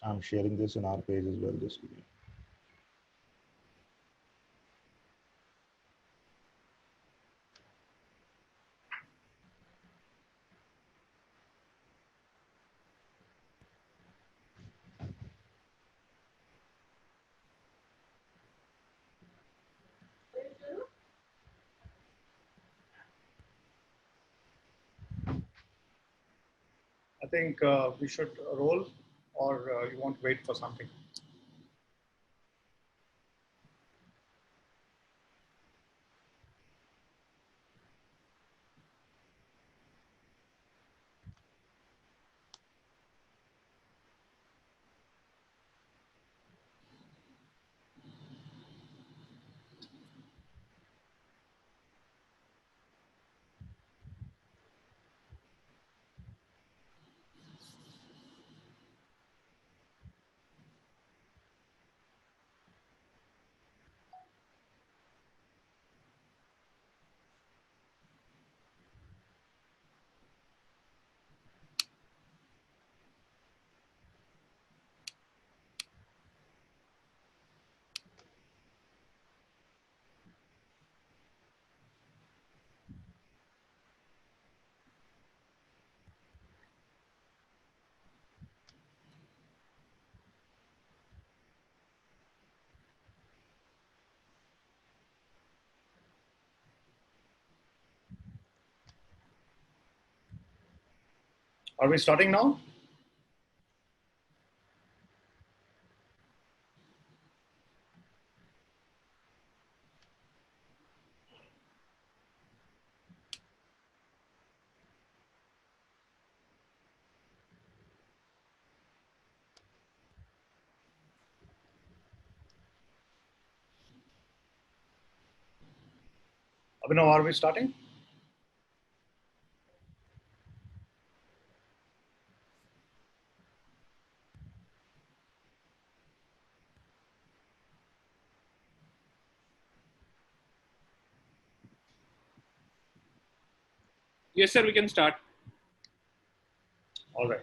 I'm sharing this in our page as well, this video. I think we should roll, or you want to wait for something? Are we starting now? Abhinav, are we starting? Yes, sir, we can start. All right.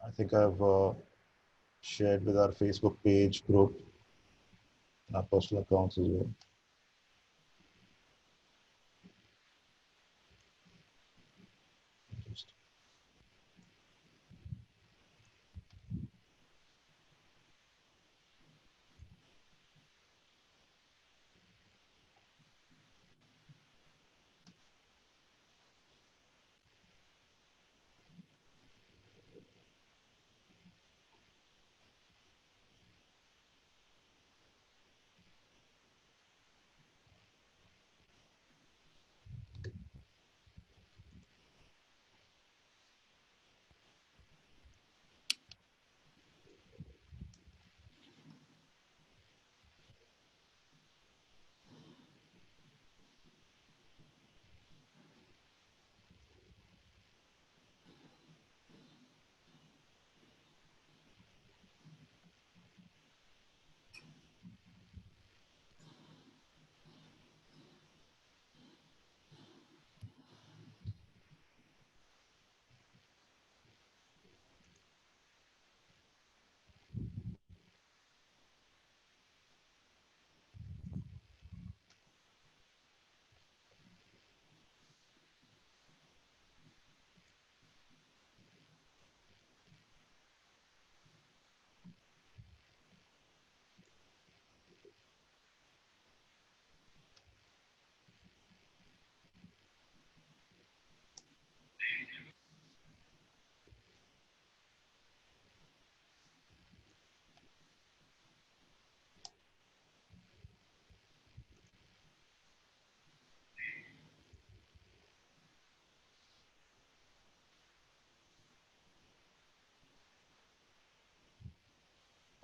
I think I've shared with our Facebook page group and our personal accounts as well.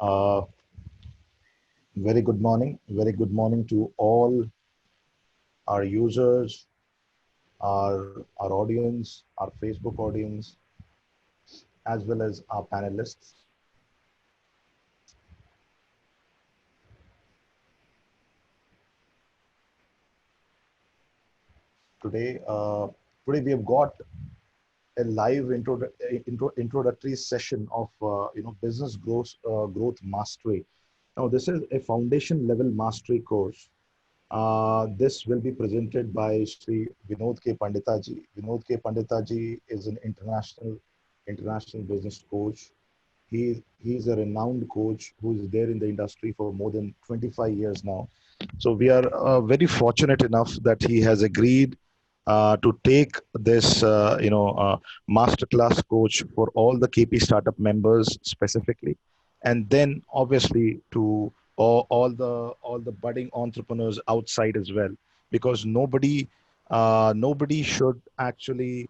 Uh, Very good morning. Very good morning to all our users, our audience, our Facebook audience, as well as our panelists. today. Today we have got a live introductory session of business growth mastery. Now, this is a foundation level mastery course. This will be presented by Sri Vinod K Pandita ji. Vinod K Pandita ji is an international business coach. He's a renowned coach who is there in the industry for more than 25 years now. So we are very fortunate enough that he has agreed to take this masterclass coach for all the KP startup members specifically, and then obviously to all the budding entrepreneurs outside as well, because nobody should actually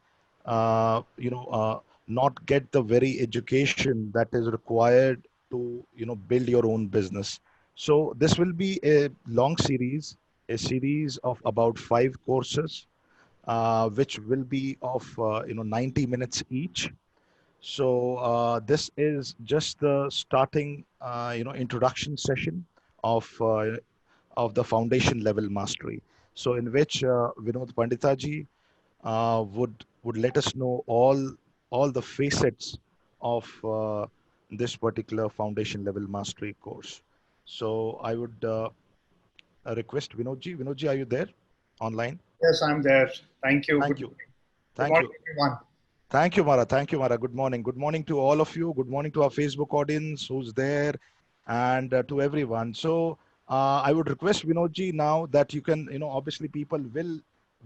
not get the very education that is required to build your own business. So this will be a long series, a series of about 5 courses, which will be of 90 minutes each. So this is just the starting introduction session of the foundation level mastery. So in which Vinod Pandita ji would let us know all the facets of this particular foundation level mastery course. So I would request Vinodji. Vinodji, are you there online? Yes, I'm there. Thank you. Thank you. Good Thank morning, you. everyone. Thank you, Mara. Thank you, Mara. Good morning. Good morning to all of you. Good morning to our Facebook audience who's there, and to everyone. So I would request Vinodji now that you can, obviously people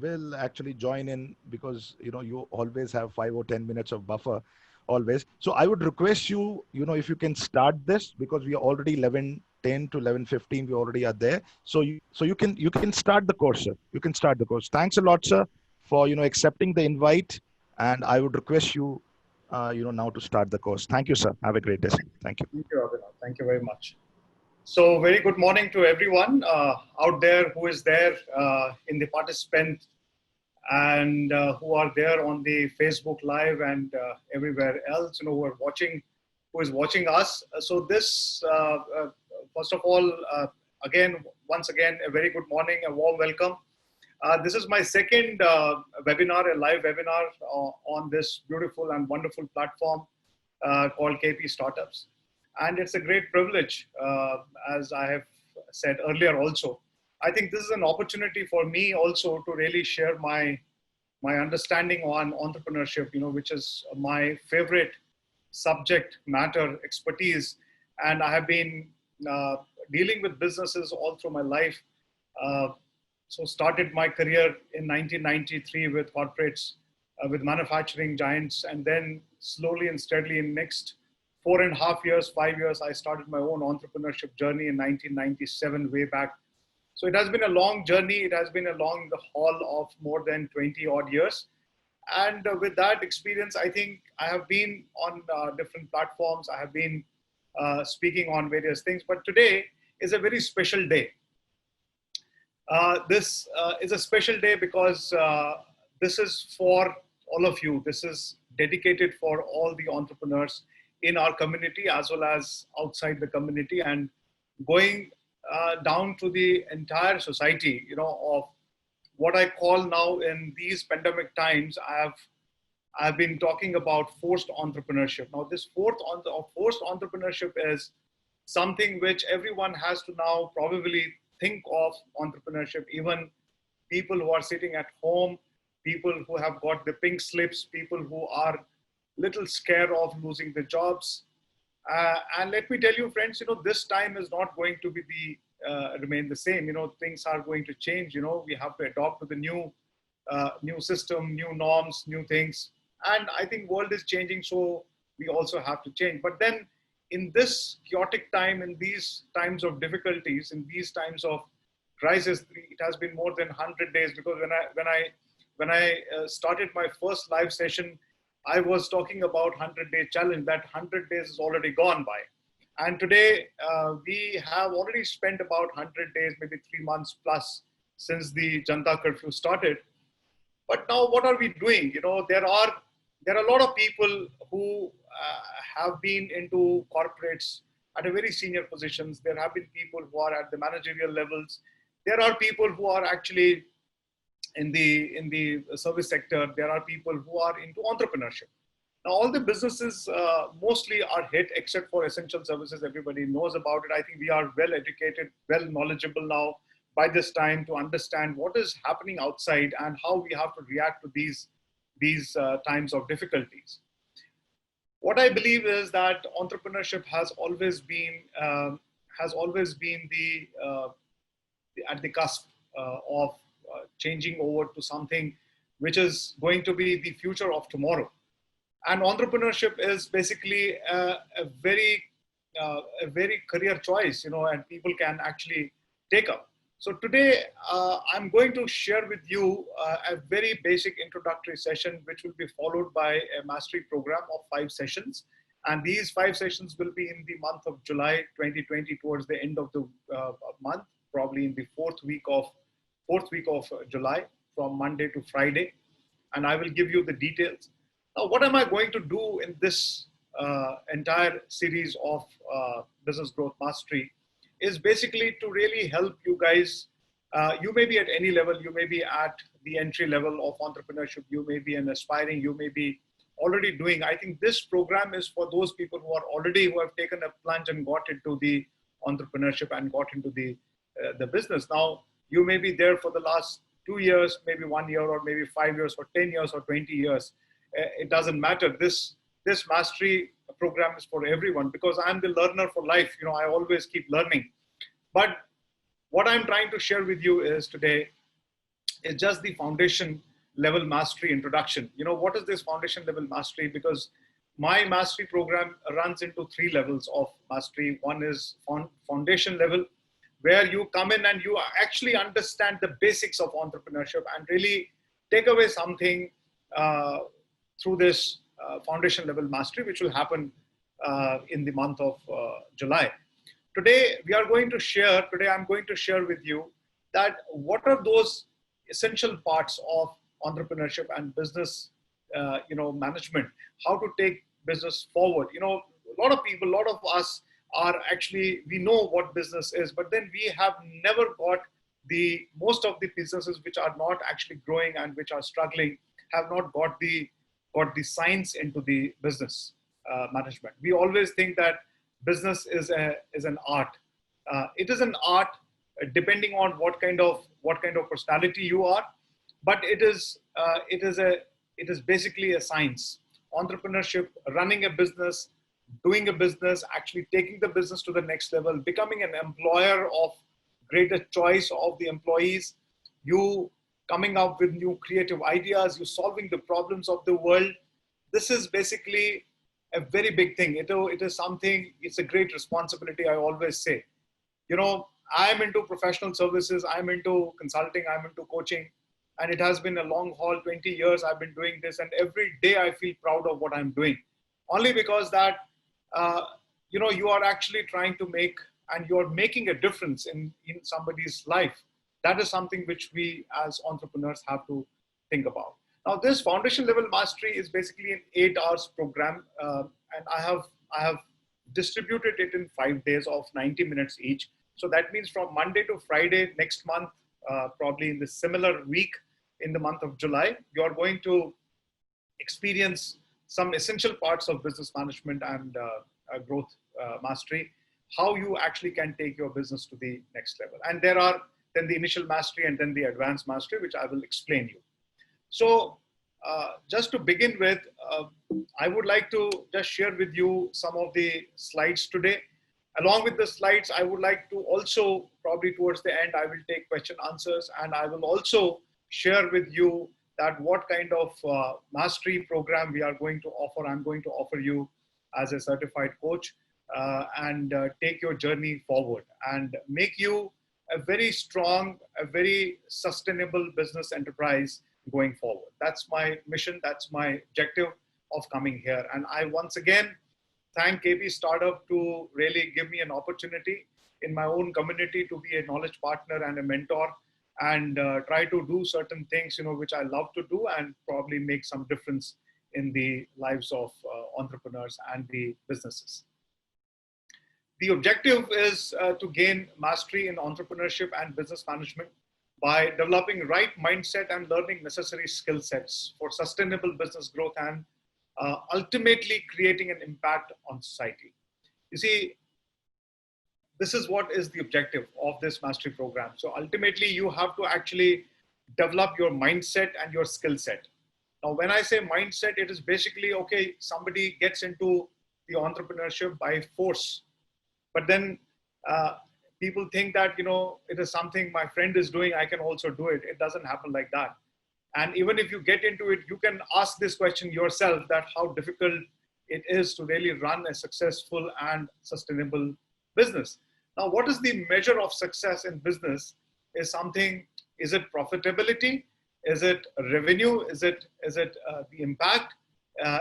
will actually join in, because you always have 5 or 10 minutes of buffer, always. So I would request you, if you can start this, because we are already 11:10 to 11:15. We already are there. So you can start the course, sir. You can start the course. Thanks a lot, sir, for accepting the invite. And I would request you, now to start the course. Thank you, sir. Have a great day, sir. Thank you. Thank you, Abhinav. Thank you very much. So, very good morning to everyone out there who is there in the participant and who are there on the Facebook Live and everywhere else, who are watching, who is watching us. So, this, first of all, once again, a very good morning, a warm welcome. This is my second webinar, a live webinar on this beautiful and wonderful platform called KP Startups. And it's a great privilege, as I have said earlier also. I think this is an opportunity for me also to really share my understanding on entrepreneurship, which is my favorite subject matter expertise. And I have been dealing with businesses all through my life. Uh, so started my career in 1993 with corporates, with manufacturing giants, and then slowly and steadily in next 4.5 years, 5 years, I started my own entrepreneurship journey in 1997, way back. So it has been a long journey. It has been a long haul of more than 20 odd years. And with that experience, I think I have been on different platforms. I have been speaking on various things. But today is a very special day. This is a special day because this is for all of you. This is dedicated for all the entrepreneurs in our community as well as outside the community, and going down to the entire society, of what I call now in these pandemic times. I've been talking about forced entrepreneurship. Now, this forced entrepreneurship is something which everyone has to now probably think of entrepreneurship, even people who are sitting at home, people who have got the pink slips, people who are little scared of losing their jobs. And let me tell you, friends, this time is not going to be remain the same. Things are going to change. We have to adopt to the new system, new norms, new things. And I think world is changing, so we also have to change. But then in this chaotic time, in these times of difficulties, in these times of crisis, it has been more than 100 days, because when I started my first live session, I was talking about 100-day challenge. That 100 days is already gone by. And today we have already spent about 100 days, maybe 3 months plus since the Janta curfew started. But now what are we doing? There are a lot of people who have been into corporates at a very senior positions. There have been people who are at the managerial levels. There are people who are actually in the service sector, there are people who are into entrepreneurship. Now, all the businesses mostly are hit, except for essential services. Everybody knows about it. I think we are well educated, well knowledgeable now by this time to understand what is happening outside and how we have to react to these times of difficulties. What I believe is that entrepreneurship has always been at the cusp of changing over to something which is going to be the future of tomorrow. And entrepreneurship is basically a very career choice, and people can actually take up. So today, I'm going to share with you a very basic introductory session, which will be followed by a mastery program of 5 sessions. And these 5 sessions will be in the month of July 2020, towards the end of the month, probably in the fourth week of July, from Monday to Friday. And I will give you the details. Now, what am I going to do in this entire series of business growth mastery is basically to really help you guys. You may be at any level, you may be at the entry level of entrepreneurship, you may be an aspiring, you may be already doing. I think this program is for those people who have taken a plunge and got into the entrepreneurship and got into the business. Now, you may be there for the last 2 years, maybe 1 year, or maybe 5 years, or 10 years, or 20 years. It doesn't matter. This mastery program is for everyone, because I'm the learner for life. I always keep learning. But what I'm trying to share with you is today is just the foundation level mastery introduction. What is this foundation level mastery? Because my mastery program runs into 3 levels of mastery. One is foundation level, where you come in and you actually understand the basics of entrepreneurship and really take away something through this foundation level mastery, which will happen in the month of July. Today, I'm going to share with you that what are those essential parts of entrepreneurship and business, management, how to take business forward. A lot of us are actually, we know what business is, but then we have never got most of the businesses which are not actually growing and which are struggling, have not got the science into the business management. We always think that business is an art. It is an art depending on what kind of personality you are, but it is basically a science. Entrepreneurship, running a business, doing a business, actually taking the business to the next level, becoming an employer of greater choice of the employees, you coming up with new creative ideas, you solving the problems of the world. This is basically a very big thing. It is something, it's a great responsibility, I always say. I'm into professional services, I'm into consulting, I'm into coaching, and it has been a long haul. 20 years I've been doing this, and every day I feel proud of what I'm doing. Only because that, you are actually trying to make, and you're making a difference in somebody's life. That is something which we as entrepreneurs have to think about. Now, this foundation level mastery is basically an 8 hours program, and I have distributed it in 5 days of 90 minutes each. So that means from Monday to Friday next month, probably in the similar week in the month of July, you're going to experience some essential parts of business management and growth mastery, how you actually can take your business to the next level. And there are then the initial mastery and then the advanced mastery, which I will explain you. So just to begin with, I would like to just share with you some of the slides today. Along with the slides, I would like to also, probably towards the end, I will take question answers, and I will also share with you that what kind of mastery program we are going to offer. I'm going to offer you as a certified coach and take your journey forward and make you a very strong, a very sustainable business enterprise going forward. That's my mission. That's my objective of coming here. And I once again thank KB Startup to really give me an opportunity in my own community to be a knowledge partner and a mentor, and try to do certain things, which I love to do, and probably make some difference in the lives of entrepreneurs and the businesses. The objective is to gain mastery in entrepreneurship and business management by developing right mindset and learning necessary skill sets for sustainable business growth and ultimately creating an impact on society. You see, this is what is the objective of this mastery program. So ultimately, you have to actually develop your mindset and your skill set. Now, when I say mindset, it is basically, okay, somebody gets into the entrepreneurship by force, but then people think that, it is something my friend is doing, I can also do it. It doesn't happen like that. And even if you get into it, you can ask this question yourself, that how difficult it is to really run a successful and sustainable business. Now, what is the measure of success in business? Is it profitability? Is it revenue? Is it the impact?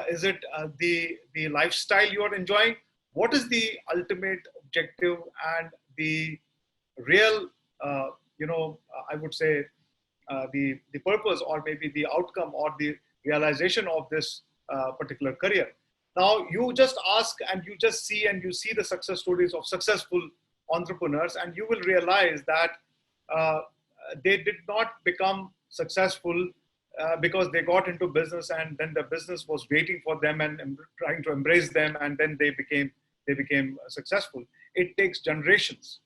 Is it the lifestyle you are enjoying? What is the ultimate objective and the real, I would say, the purpose, or maybe the outcome, or the realization of this particular career? Now, you just ask and you just see, and you see the success stories of successful entrepreneurs, and you will realize that they did not become successful because they got into business and then the business was waiting for them and trying to embrace them, and then they became successful. It takes generations.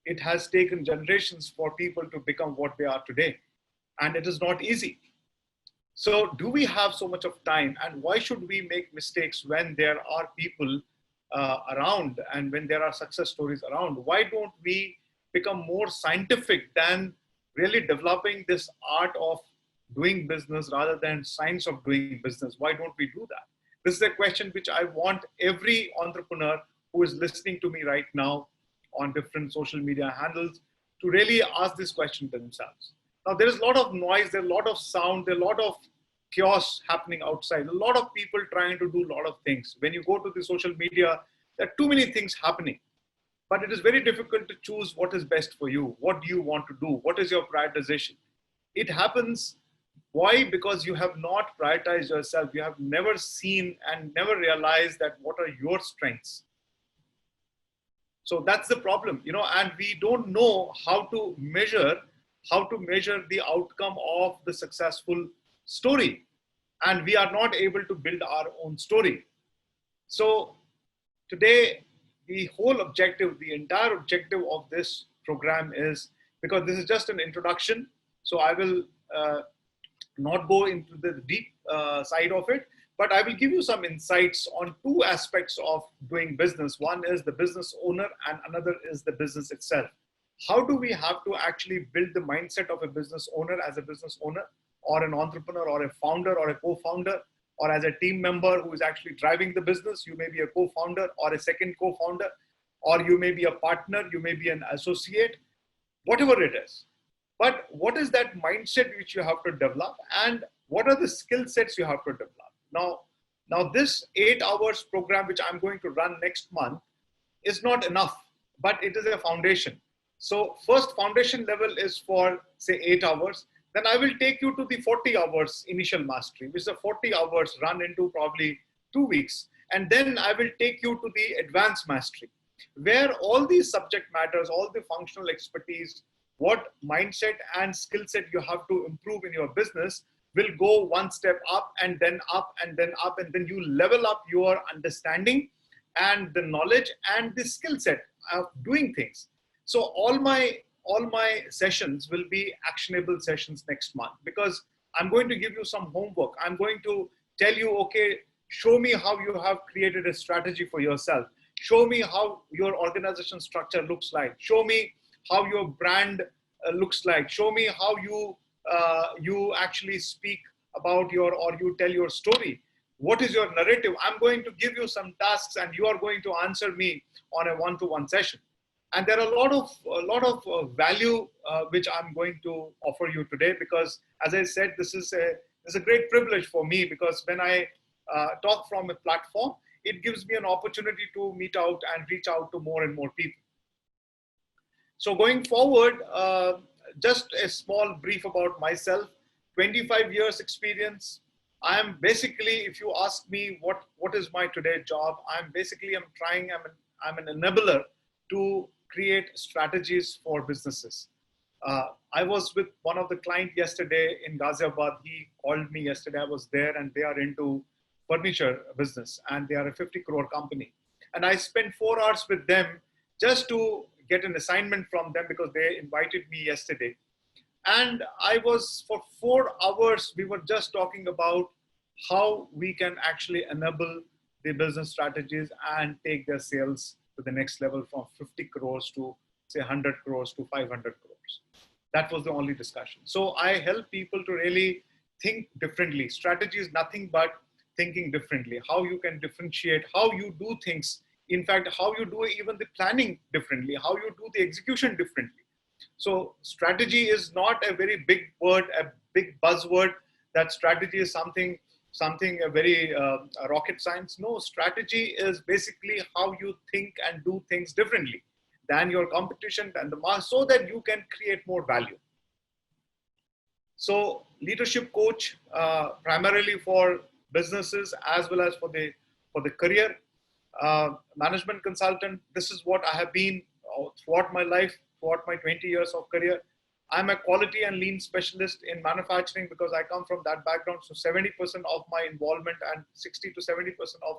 It has taken generations for people to become what they are today, and it is not easy. So do we have so much of time, and why should we make mistakes when there are people around and when there are success stories around? Why don't we become more scientific than really developing this art of doing business rather than science of doing business? Why don't we do that? This is a question which I want every entrepreneur who is listening to me right now on different social media handles to really ask this question to themselves. Now, there is a lot of noise, there's a lot of sound, there's a lot of chaos happening outside, a lot of people trying to do a lot of things. When you go to the social media, there are too many things happening, but it is very difficult to choose what is best for you. What do you want to do? What is your prioritization? It happens. Why? Because you have not prioritized yourself. You have never seen and never realized that what are your strengths. So that's the problem, and we don't know how to measure the outcome of the successful story. And we are not able to build our own story. So today, the whole objective, the entire objective of this program is, because this is just an introduction, so I will not go into the deep side of it, but I will give you some insights on two aspects of doing business. One is the business owner and another is the business itself. How do we have to actually build the mindset of a business owner as a business owner, or an entrepreneur, or a founder, or a co-founder, or as a team member who is actually driving the business? You may be a co-founder or a second co-founder, or you may be a partner, you may be an associate, whatever it is. But what is that mindset which you have to develop, and what are the skill sets you have to develop? Now this 8 hours program, which I'm going to run next month, is not enough, but it is a foundation. So first foundation level is for, say, 8 hours. Then I will take you to the 40 hours initial mastery, which is a 40 hours run into probably 2 weeks. And then I will take you to the advanced mastery, where all these subject matters, all the functional expertise, what mindset and skill set you have to improve in your business will go one step up and then up and then up, and then you level up your understanding and the knowledge and the skill set of doing things. So all my sessions will be actionable sessions next month, because I'm going to give you some homework. I'm going to tell you, okay, show me how you have created a strategy for yourself. Show me how your organization structure looks like. Show me how your brand looks like. Show me how you actually speak about or you tell your story. What is your narrative? I'm going to give you some tasks, and you are going to answer me on a one-to-one session. And there are a lot of value which I'm going to offer you today, because, as I said, this is a great privilege for me, because when I talk from a platform, it gives me an opportunity to meet out and reach out to more and more people. So going forward, just a small brief about myself. 25 years experience. I am basically, if you ask me what is my today job, I'm an enabler to create strategies for businesses. I was with one of the client yesterday in Ghaziabad. He called me yesterday. I was there, and they are into furniture business, and they are a 50 crore company. And I spent 4 hours with them just to get an assignment from them because they invited me yesterday. And I was, for 4 hours, we were just talking about how we can actually enable the business strategies and take their sales to the next level from 50 crores to say 100 crores to 500 crores. That was the only discussion. So I help people to really think differently. Strategy is nothing but thinking differently, how you can differentiate, how you do things. In fact, how you do even the planning differently, how you do the execution differently. So strategy is not a very big word, a big buzzword, that strategy is something a very rocket science. No, strategy is basically how you think and do things differently than your competition and the mass, so that you can create more value. So leadership coach, primarily for businesses as well as for the career. Management consultant, this is what I have been throughout my life, throughout my 20 years of career. I'm a quality and lean specialist in manufacturing because I come from that background. So 70% of my involvement and 60 to 70% of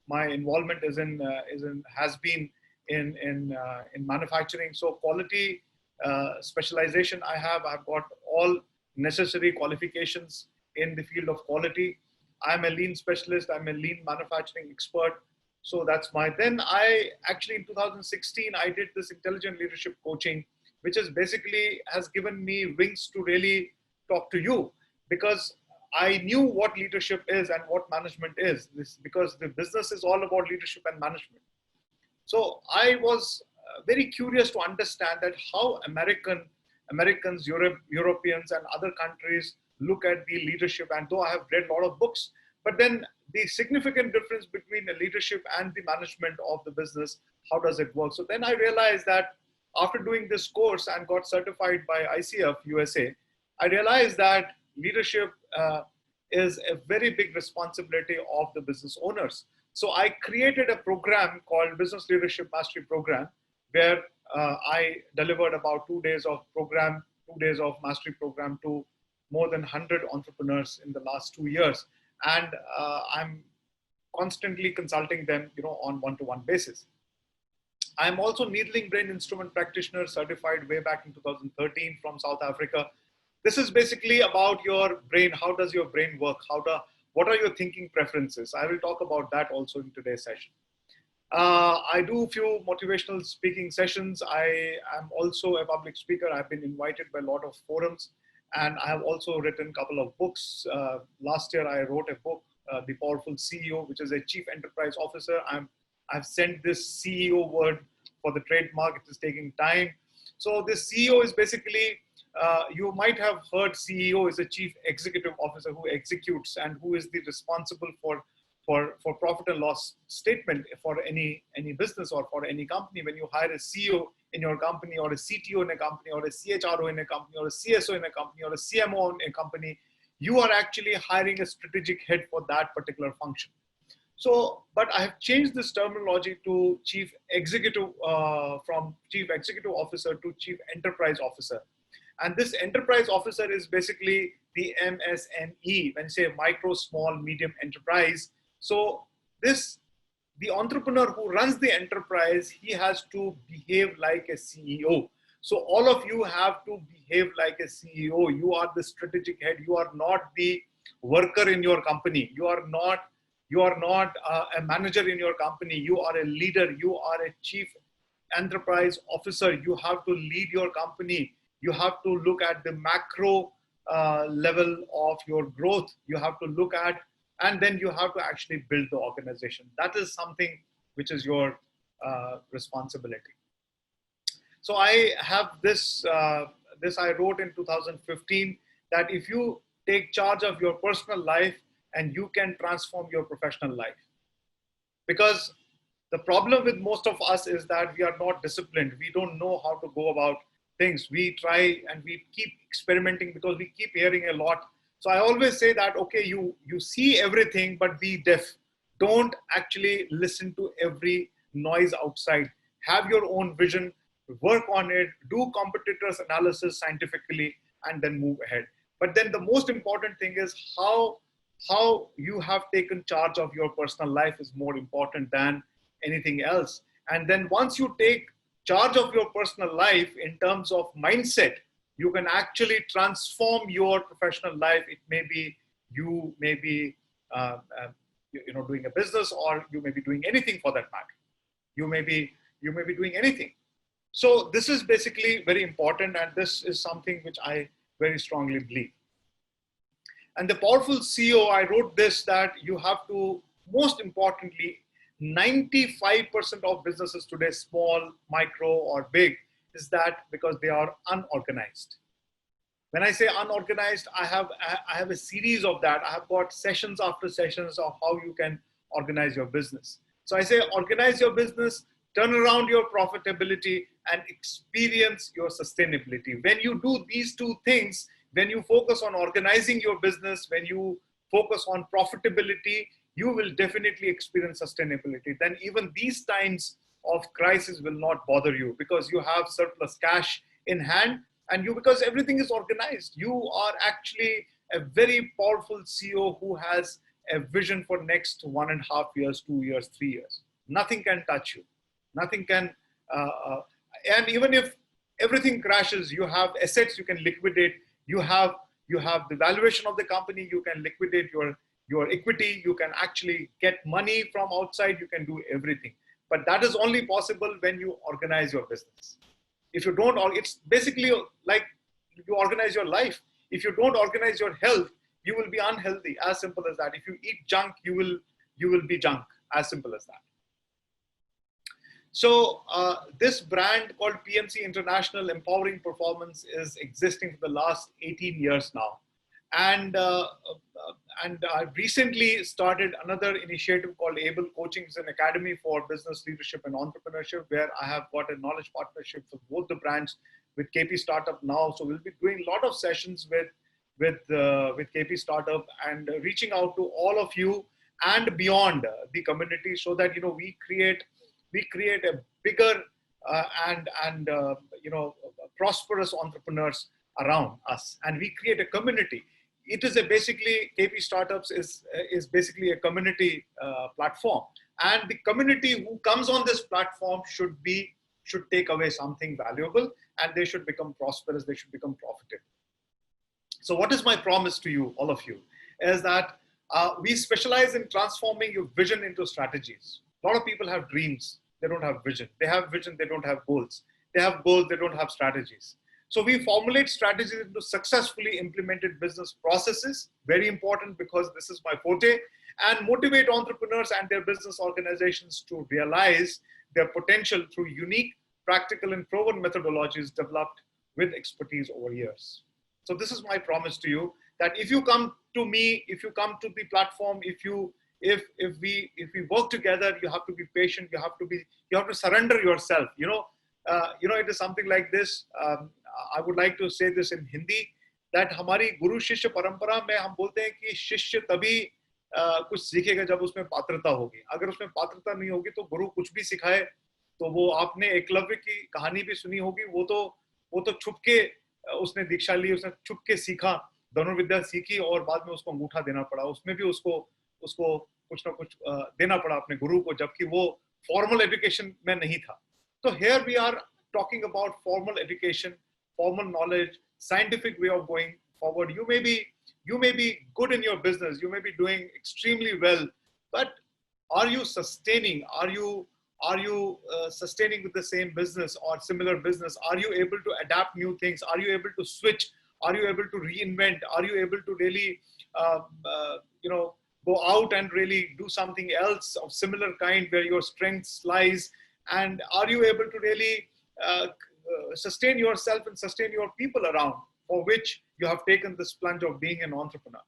my involvement has been in manufacturing. So quality specialization I've got all necessary qualifications in the field of quality. I'm a lean specialist. I'm a lean manufacturing expert. So that's then I actually in 2016, I did this intelligent leadership coaching, which is basically has given me wings to really talk to you, because I knew what leadership is and what management is, because the business is all about leadership and management. So I was very curious to understand that how Americans, Europeans and other countries look at the leadership. And though I have read a lot of books, but then the significant difference between the leadership and the management of the business, how does it work? So then I realized that after doing this course and got certified by ICF USA, I realized that leadership is a very big responsibility of the business owners. So I created a program called Business Leadership Mastery Program, where I delivered about 2 days of program, 2 days of mastery program to more than 100 entrepreneurs in the last 2 years. And I'm constantly consulting them, on one-to-one basis. I'm also needling brain instrument practitioner, certified way back in 2013 from South Africa. This is basically about your brain. How does your brain work? What are your thinking preferences? I will talk about that also in today's session. I do a few motivational speaking sessions. I am also a public speaker. I've been invited by a lot of forums, and I have also written a couple of books. Last year, I wrote a book, The Powerful CEO, which is a chief enterprise officer. I've sent this CEO word for the trademark. It is taking time. So this CEO is basically, you might have heard CEO is a chief executive officer who executes and who is the responsible for profit and loss statement for any business or for any company. When you hire a CEO in your company, or a CTO in a company, or a CHRO in a company, or a CSO in a company, or a CMO in a company, you are actually hiring a strategic head for that particular function. So, but I have changed this terminology to chief executive, from chief executive officer to chief enterprise officer. And this enterprise officer is basically the MSME, when you say micro, small, medium enterprise. So the entrepreneur who runs the enterprise, he has to behave like a CEO. So all of you have to behave like a CEO. You are the strategic head. You are not the worker in your company. You are not a manager in your company. You are a leader. You are a chief enterprise officer. You have to lead your company. You have to look at the macro level of your growth. You have to look at, and then you have to actually build the organization. That is something which is your responsibility. So I have this I wrote in 2015, that if you take charge of your personal life, and you can transform your professional life. Because the problem with most of us is that we are not disciplined. We don't know how to go about things. We try and we keep experimenting because we keep hearing a lot. So I always say that, okay, you see everything, but be deaf. Don't actually listen to every noise outside. Have your own vision. work on it, do competitors analysis scientifically, and then move ahead. But then the most important thing is how you have taken charge of your personal life is more important than anything else. And then once you take charge of your personal life in terms of mindset, you can actually transform your professional life. It may be you may be doing a business, or you may be doing anything for that matter. You may be doing anything. So this is basically very important, and this is something which I very strongly believe. And the powerful CEO, I wrote this, that you have to, most importantly, 95% of businesses today, small, micro, or big, is that because they are unorganized. When I say unorganized, I have a series of that. I have got sessions after sessions of how you can organize your business. So I say organize your business, turn around your profitability, and experience your sustainability. When you do these two things, when you focus on organizing your business, when you focus on profitability, you will definitely experience sustainability. Then even these times of crisis will not bother you, because you have surplus cash in hand, and because everything is organized. You are actually a very powerful CEO who has a vision for next 1.5 years, 2 years, 3 years. Nothing can touch you. Nothing can, and even if everything crashes, you have assets you can liquidate. You have the valuation of the company. You can liquidate your equity. You can actually get money from outside. You can do everything. But that is only possible when you organize your business. If you don't, it's basically like you organize your life. If you don't organize your health, you will be unhealthy. As simple as that. If you eat junk, you will be junk. As simple as that. So this brand called PMC International Empowering Performance is existing for the last 18 years now. And I recently started another initiative called Able Coaching. It's an academy for business leadership and entrepreneurship, where I have got a knowledge partnership for both the brands with KP Startup now. So we'll be doing a lot of sessions with KP Startup, and reaching out to all of you and beyond the community, so that we create a bigger and prosperous entrepreneurs around us, and we create a community. It is basically KP Startups is basically a community platform, and the community who comes on this platform should take away something valuable, and they should become prosperous. They should become profitable. So what is my promise to you, all of you, is that we specialize in transforming your vision into strategies. A lot of people have dreams. They don't have vision. They have vision. They don't have goals. They have goals. They don't have strategies. So we formulate strategies into successfully implemented business processes. Very important, because this is my forte. And motivate entrepreneurs and their business organizations to realize their potential through unique, practical, and proven methodologies developed with expertise over years. So this is my promise to you, that if you come to me, if you come to the platform, if we work together, you have to be patient. You have to surrender yourself. It is something like this. I would like to say this in Hindi, that हमारी गुरु शिष्य परंपरा में हम बोलते हैं कि शिष्य तभी कुछ सीखेगा जब उसमें पात्रता होगी. अगर उसमें पात्रता नहीं होगी तो गुरु कुछ भी सिखाए, तो वो आपने एकलव्य की कहानी भी सुनी होगी. वो तो छुप के उसने दीक्षा ली, उसने छुप के सीखा, धनुर्विद्या सीखी, और बाद में उसको अंगूठा देना पड़ा. उसमें भी उसको कुछ ना कुछ देना पड़ा अपने गुरु को, जबकि वो फॉर्मल एजुकेशन में नहीं था. So here we are talking about formal education, formal knowledge, scientific way of going forward. You may be good in your business. You may be doing extremely well, but are you sustaining? Are you sustaining with the same business or similar business? Are you able to adapt new things? Are you able to switch? Are you able to reinvent? Are you able to really, go out and really do something else of similar kind where your strengths lies? And are you able to really sustain yourself and sustain your people around, for which you have taken this plunge of being an entrepreneur?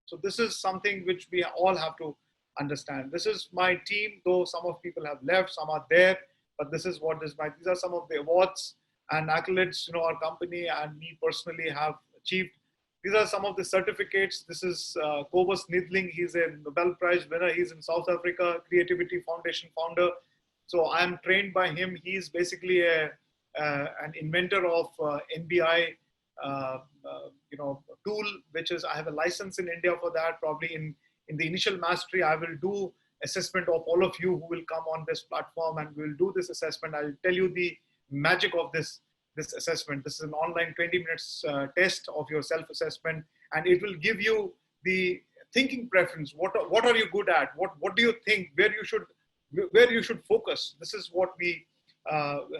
So this is something which we all have to understand. This is my team, though some of people have left, some are there, but this is what is these are some of the awards and accolades, our company and me personally have achieved. These are some of the certificates. This is Cobus Nidling. He's a Nobel Prize winner. He's in South Africa, Creativity Foundation founder. So I'm trained by him. He's basically a an inventor of NBI, tool, which is, I have a license in India for that. Probably in the initial mastery, I will do assessment of all of you who will come on this platform, and we'll do this assessment. I'll tell you the magic of this assessment. This is an online 20 minutes test of your self-assessment, and it will give you the thinking preference. What are you good at? What do you think? Where you should focus? This is what we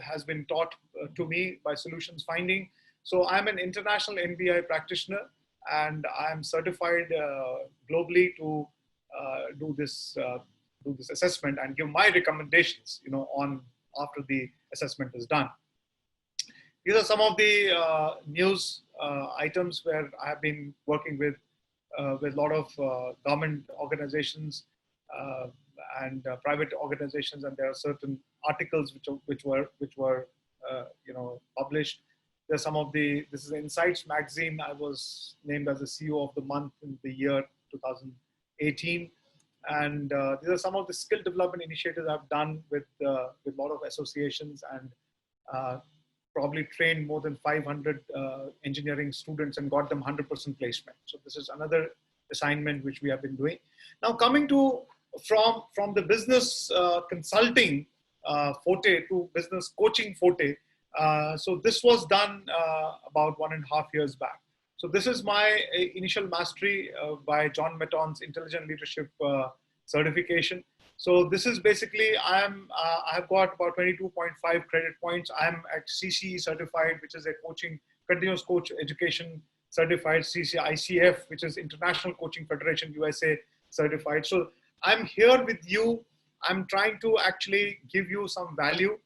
has been taught to me by solutions finding. So I'm an international NBI practitioner, and I'm certified globally to do this assessment and give my recommendations, on after the assessment is done. These are some of the news items where I have been working with a lot of government organizations and private organizations, and there are certain articles which were published. There's some of this is Insights magazine. I was named as the CEO of the month in the year 2018, and these are some of the skill development initiatives I've done with a lot of associations, and probably trained more than 500 engineering students and got them 100% placement. So this is another assignment which we have been doing. Now coming to from the business consulting forte to business coaching forte. So this was done about 1.5 years back. So this is my initial mastery by John Matton's Intelligent Leadership certification. So this is basically, I've got about 22.5 credit points. I'm at CCE certified, which is a continuous coach education certified, ICF, which is International Coaching Federation USA certified. So I'm here with you. I'm trying to actually give you some value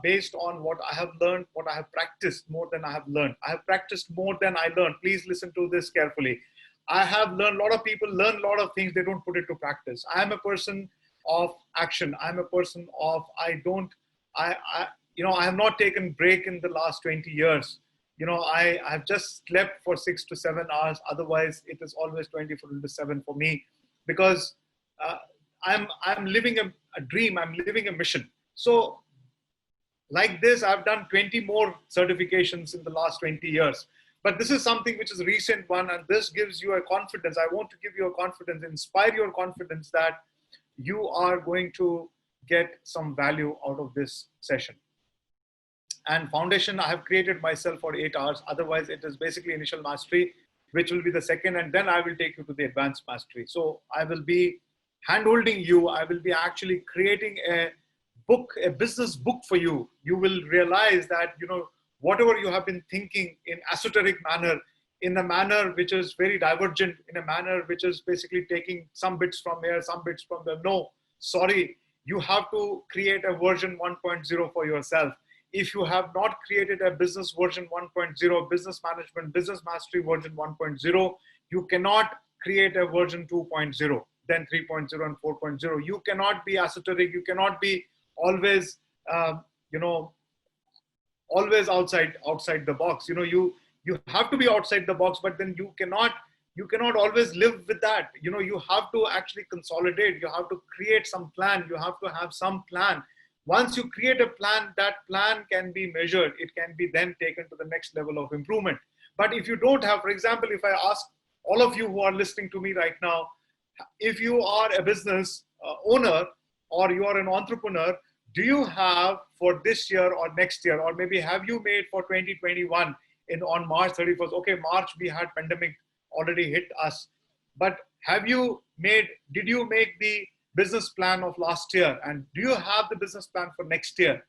based on what I have learned, what I have practiced more than I have learned. I have practiced more than I learned. Please listen to this carefully. I have learned, a lot of people learn a lot of things, they don't put it to practice. I am a person of action. I'm a person of, I have not taken break in the last 20 years. I've just slept for 6 to 7 hours. Otherwise it is always 24/7 for me, because I'm living a dream. I'm living a mission. So like this, I've done 20 more certifications in the last 20 years. But this is something which is a recent one, and this gives you a confidence. I want to give you a confidence, inspire your confidence that you are going to get some value out of this session. And foundation, I have created myself for 8 hours. Otherwise, it is basically initial mastery, which will be the second, and then I will take you to the advanced mastery. So I will be hand-holding you. I will be actually creating a book, a business book for you. You will realize that, whatever you have been thinking in esoteric manner, in a manner which is very divergent, in a manner which is basically taking some bits from here, some bits from there. No, sorry, you have to create a version 1.0 for yourself. If you have not created a business version 1.0, business management, business mastery version 1.0, you cannot create a version 2.0, then 3.0 and 4.0. You cannot be esoteric. You cannot be always, always outside the box. You have to be outside the box, but then you cannot always live with that. You have to actually consolidate. You have to create some plan. You have to have some plan. Once you create a plan, that plan can be measured. It can be then taken to the next level of improvement. But if you don't have, for example, if I ask all of you who are listening to me right now, if you are a business owner or you are an entrepreneur, do you have for this year or next year, or maybe have you made for 2021 on March 31st? Okay, March we had pandemic already hit us, but did you make the business plan of last year, and do you have the business plan for next year?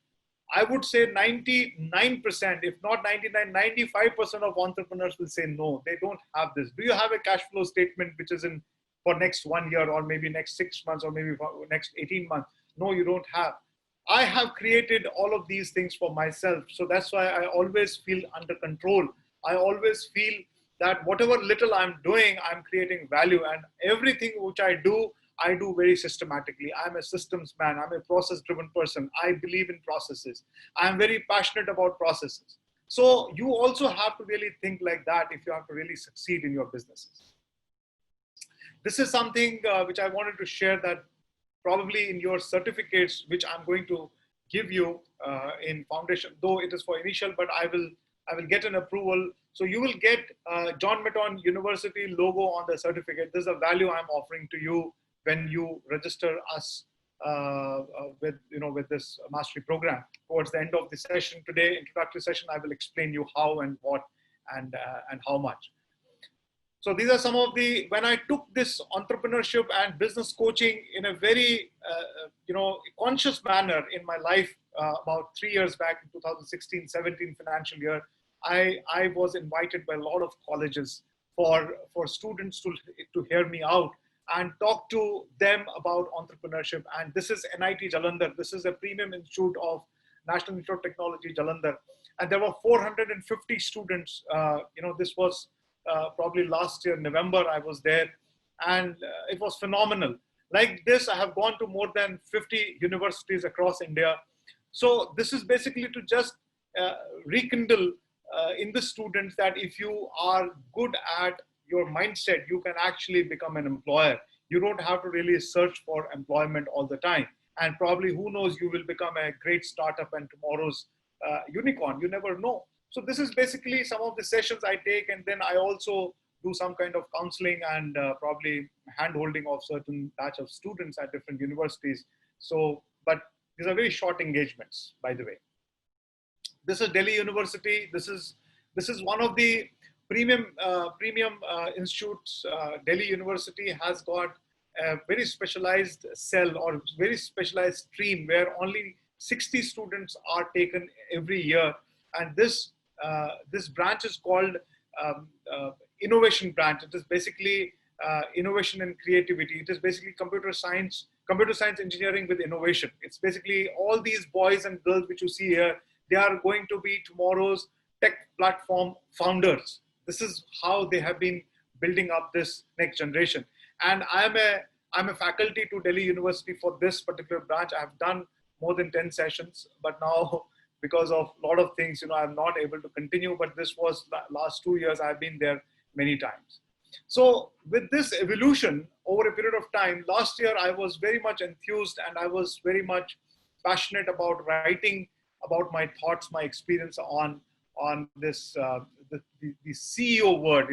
I would say 99%, if not 99, 95% of entrepreneurs will say no, they don't have this. Do you have a cash flow statement which is in for next 1 year, or maybe next 6 months, or maybe for next 18 months? No, you don't have. I have created all of these things for myself. So that's why I always feel under control. I always feel that whatever little I'm doing, I'm creating value, and everything which I do very systematically. I'm a systems man. I'm a process-driven person. I believe in processes. I'm very passionate about processes. So you also have to really think like that if you have to really succeed in your businesses. This is something which I wanted to share, that probably in your certificates, which I'm going to give you in foundation, though it is for initial, but I will get an approval. So you will get John Mitton University logo on the certificate. This is a value I'm offering to you when you register us with this mastery program. Towards the end of the session today, introductory session, I will explain you how and what and how much. So these are some of the, when I took this entrepreneurship and business coaching in a very, conscious manner in my life about 3 years back in 2016-17 financial year, I was invited by a lot of colleges for students to hear me out and talk to them about entrepreneurship. And this is NIT Jalandhar. This is a premium institute of National Institute of Technology, Jalandhar. And there were 450 students. This was probably last year, November, I was there, and it was phenomenal. Like this, I have gone to more than 50 universities across India. So this is basically to just rekindle in the students that if you are good at your mindset, you can actually become an employer. You don't have to really search for employment all the time. And probably, who knows, you will become a great startup and tomorrow's unicorn. You never know. So this is basically some of the sessions I take, and then I also do some kind of counseling and probably hand-holding of certain batch of students at different universities. So, but these are very short engagements, by the way. This is Delhi University. This is one of the premium institutes. Delhi University has got a very specialized cell or very specialized stream where only 60 students are taken every year, and this branch is called innovation branch. It is basically innovation and creativity. It is basically computer science engineering with innovation. It's basically all these boys and girls which you see here, they are going to be tomorrow's tech platform founders. This is how they have been building up this next generation. And I'm a faculty to Delhi University for this particular branch. I have done more than 10 sessions, but now because of a lot of things, I'm not able to continue, but this was last 2 years. I've been there many times. So with this evolution over a period of time, last year I was very much enthused and I was very much passionate about writing about my thoughts, my experience on this, the CEO word,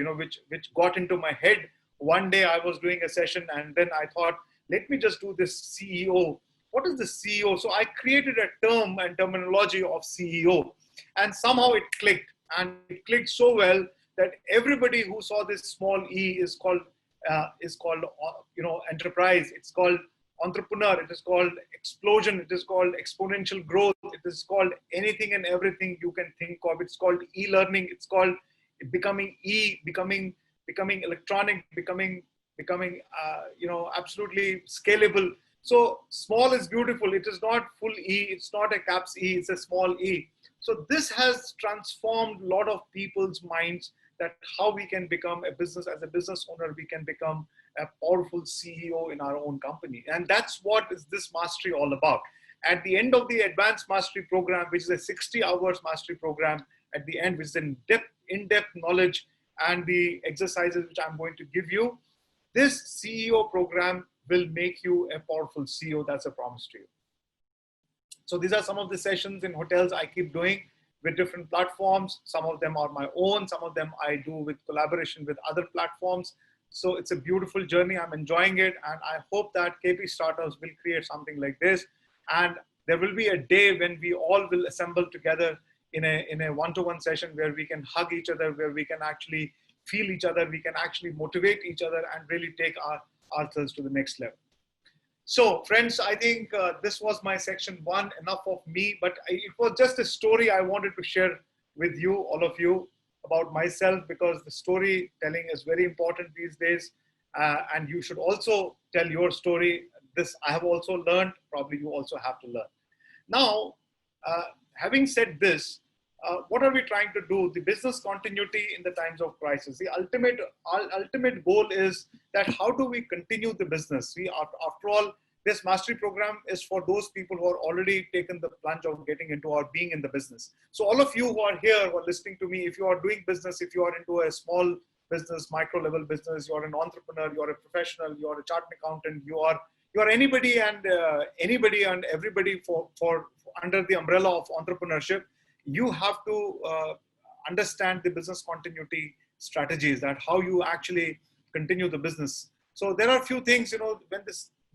which got into my head. One day I was doing a session and then I thought, let me just do this CEO. What is the CEO? So I created a term and terminology of CEO, and somehow it clicked, and it clicked so well that everybody who saw this small e is called enterprise. It's called entrepreneur. It is called explosion. It is called exponential growth. It is called anything and everything you can think of. It's called e-learning. It's called becoming electronic, becoming absolutely scalable. So small is beautiful. It is not full E. It's not a caps E. It's a small E. So this has transformed a lot of people's minds that how we can become a business, as a business owner, we can become a powerful CEO in our own company. And that's what is this mastery all about. At the end of the advanced mastery program, which is a 60 hours mastery program, at the end, which is in-depth knowledge and the exercises which I'm going to give you, this CEO program will make you a powerful CEO. That's a promise to you. So these are some of the sessions in hotels I keep doing with different platforms. Some of them are my own. Some of them I do with collaboration with other platforms. So it's a beautiful journey. I'm enjoying it. And I hope that KP Startups will create something like this. And there will be a day when we all will assemble together in a one-to-one session where we can hug each other, where we can actually feel each other, we can actually motivate each other and really take ourselves to the next level. So friends, I think this was my section 1, enough of me, but it was just a story I wanted to share with you, all of you, about myself, because the storytelling is very important these days. And you should also tell your story. This I have also learned, probably you also have to learn. Now, having said this, what are we trying to do? The business continuity in the times of crisis. The ultimate goal is that how do we continue the business? After all, this mastery program is for those people who are already taken the plunge of getting into or being in the business. So all of you who are here, who are listening to me, if you are doing business, if you are into a small business, micro level business, you are an entrepreneur, you are a professional, you are a chartered accountant, you are anybody and everybody under the umbrella of entrepreneurship, you have to understand the business continuity strategies, that how you actually continue the business. So there are a few things,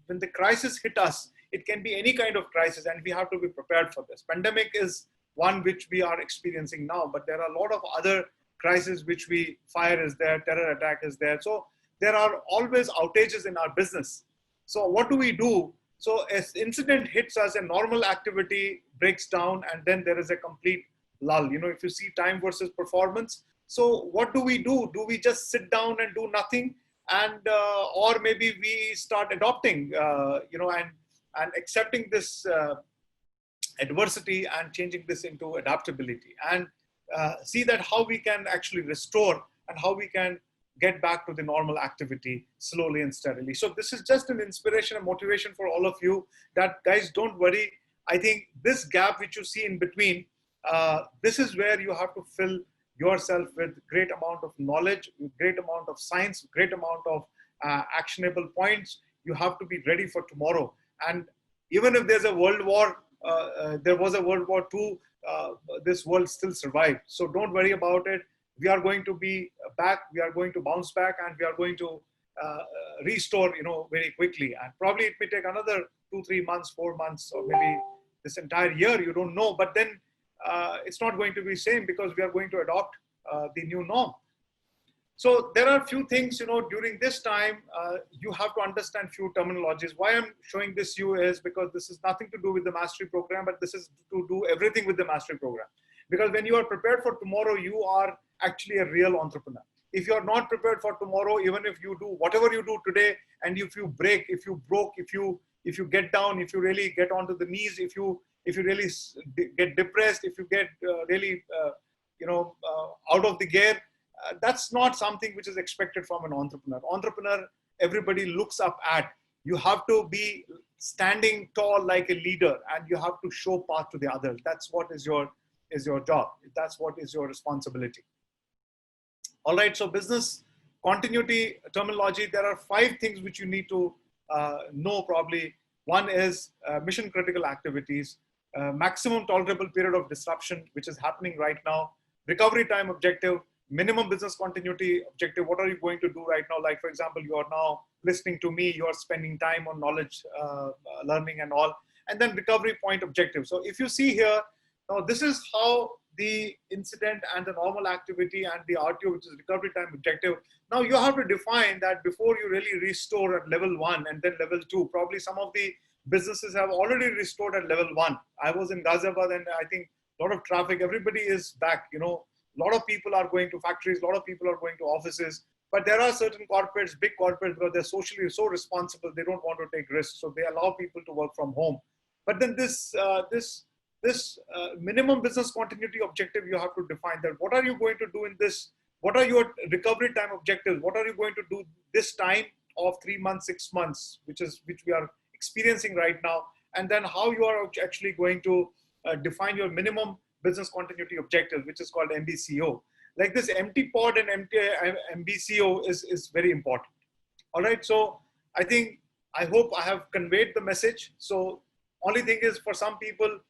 when the crisis hit us, it can be any kind of crisis, and we have to be prepared for this. Pandemic is one which we are experiencing now, but there are a lot of other crises which fire is there, terror attack is there. So there are always outages in our business. So what do we do? So as incident hits us, a normal activity breaks down, and then there is a complete lull. If you see time versus performance. So what do? Do we just sit down and do nothing? And or maybe we start adopting, and accepting this adversity and changing this into adaptability, and see that how we can actually restore and how we can get back to the normal activity slowly and steadily. So this is just an inspiration and motivation for all of you, that guys, don't worry. I think this gap which you see in between, this is where you have to fill yourself with great amount of knowledge, great amount of science, great amount of actionable points. You have to be ready for tomorrow. And even if there's a world war, there was a World War II, this world still survived. So don't worry about it. We are going to be back. We are going to bounce back, and we are going to restore, very quickly. And probably it may take another 2-3 months, 4 months, or maybe this entire year. You don't know. But then it's not going to be same, because we are going to adopt the new norm. So there are a few things, during this time, you have to understand few terminologies. Why I'm showing this you is because this is nothing to do with the mastery program, but this is to do everything with the mastery program. Because when you are prepared for tomorrow, you are actually a real entrepreneur. If you are not prepared for tomorrow, even if you do whatever you do today, and if you break, if you broke, if you get down, if you really get onto the knees, if you really get depressed, if you get really out of the gear, that's not something which is expected from an entrepreneur. Entrepreneur, everybody looks up at. You have to be standing tall like a leader, and you have to show path to the others. That's what is your job. That's what is your responsibility. All right. So business continuity terminology. There are 5 things which you need to know probably. One is mission critical activities, maximum tolerable period of disruption, which is happening right now, recovery time objective, minimum business continuity objective. What are you going to do right now? Like, for example, you are now listening to me, you are spending time on knowledge, learning and all, and then recovery point objective. So if you see here, now this is how the incident and the normal activity and the RTO, which is recovery time objective. Now you have to define that before you really restore at level 1 and then level 2. Probably some of the businesses have already restored at level 1. I was in Ghaziabad, and I think a lot of traffic, everybody is back, a lot of people are going to factories, a lot of people are going to offices, but there are certain corporates, big corporates, because they're socially so responsible, they don't want to take risks, so they allow people to work from home. But then this minimum business continuity objective, you have to define that. What are you going to do in this? What are your recovery time objectives? What are you going to do this time of 3 months, 6 months, which we are experiencing right now? And then how you are actually going to define your minimum business continuity objective, which is called MBCO. Like this empty pod and MBCO is very important. All right. So I hope I have conveyed the message. So only thing is, for some people,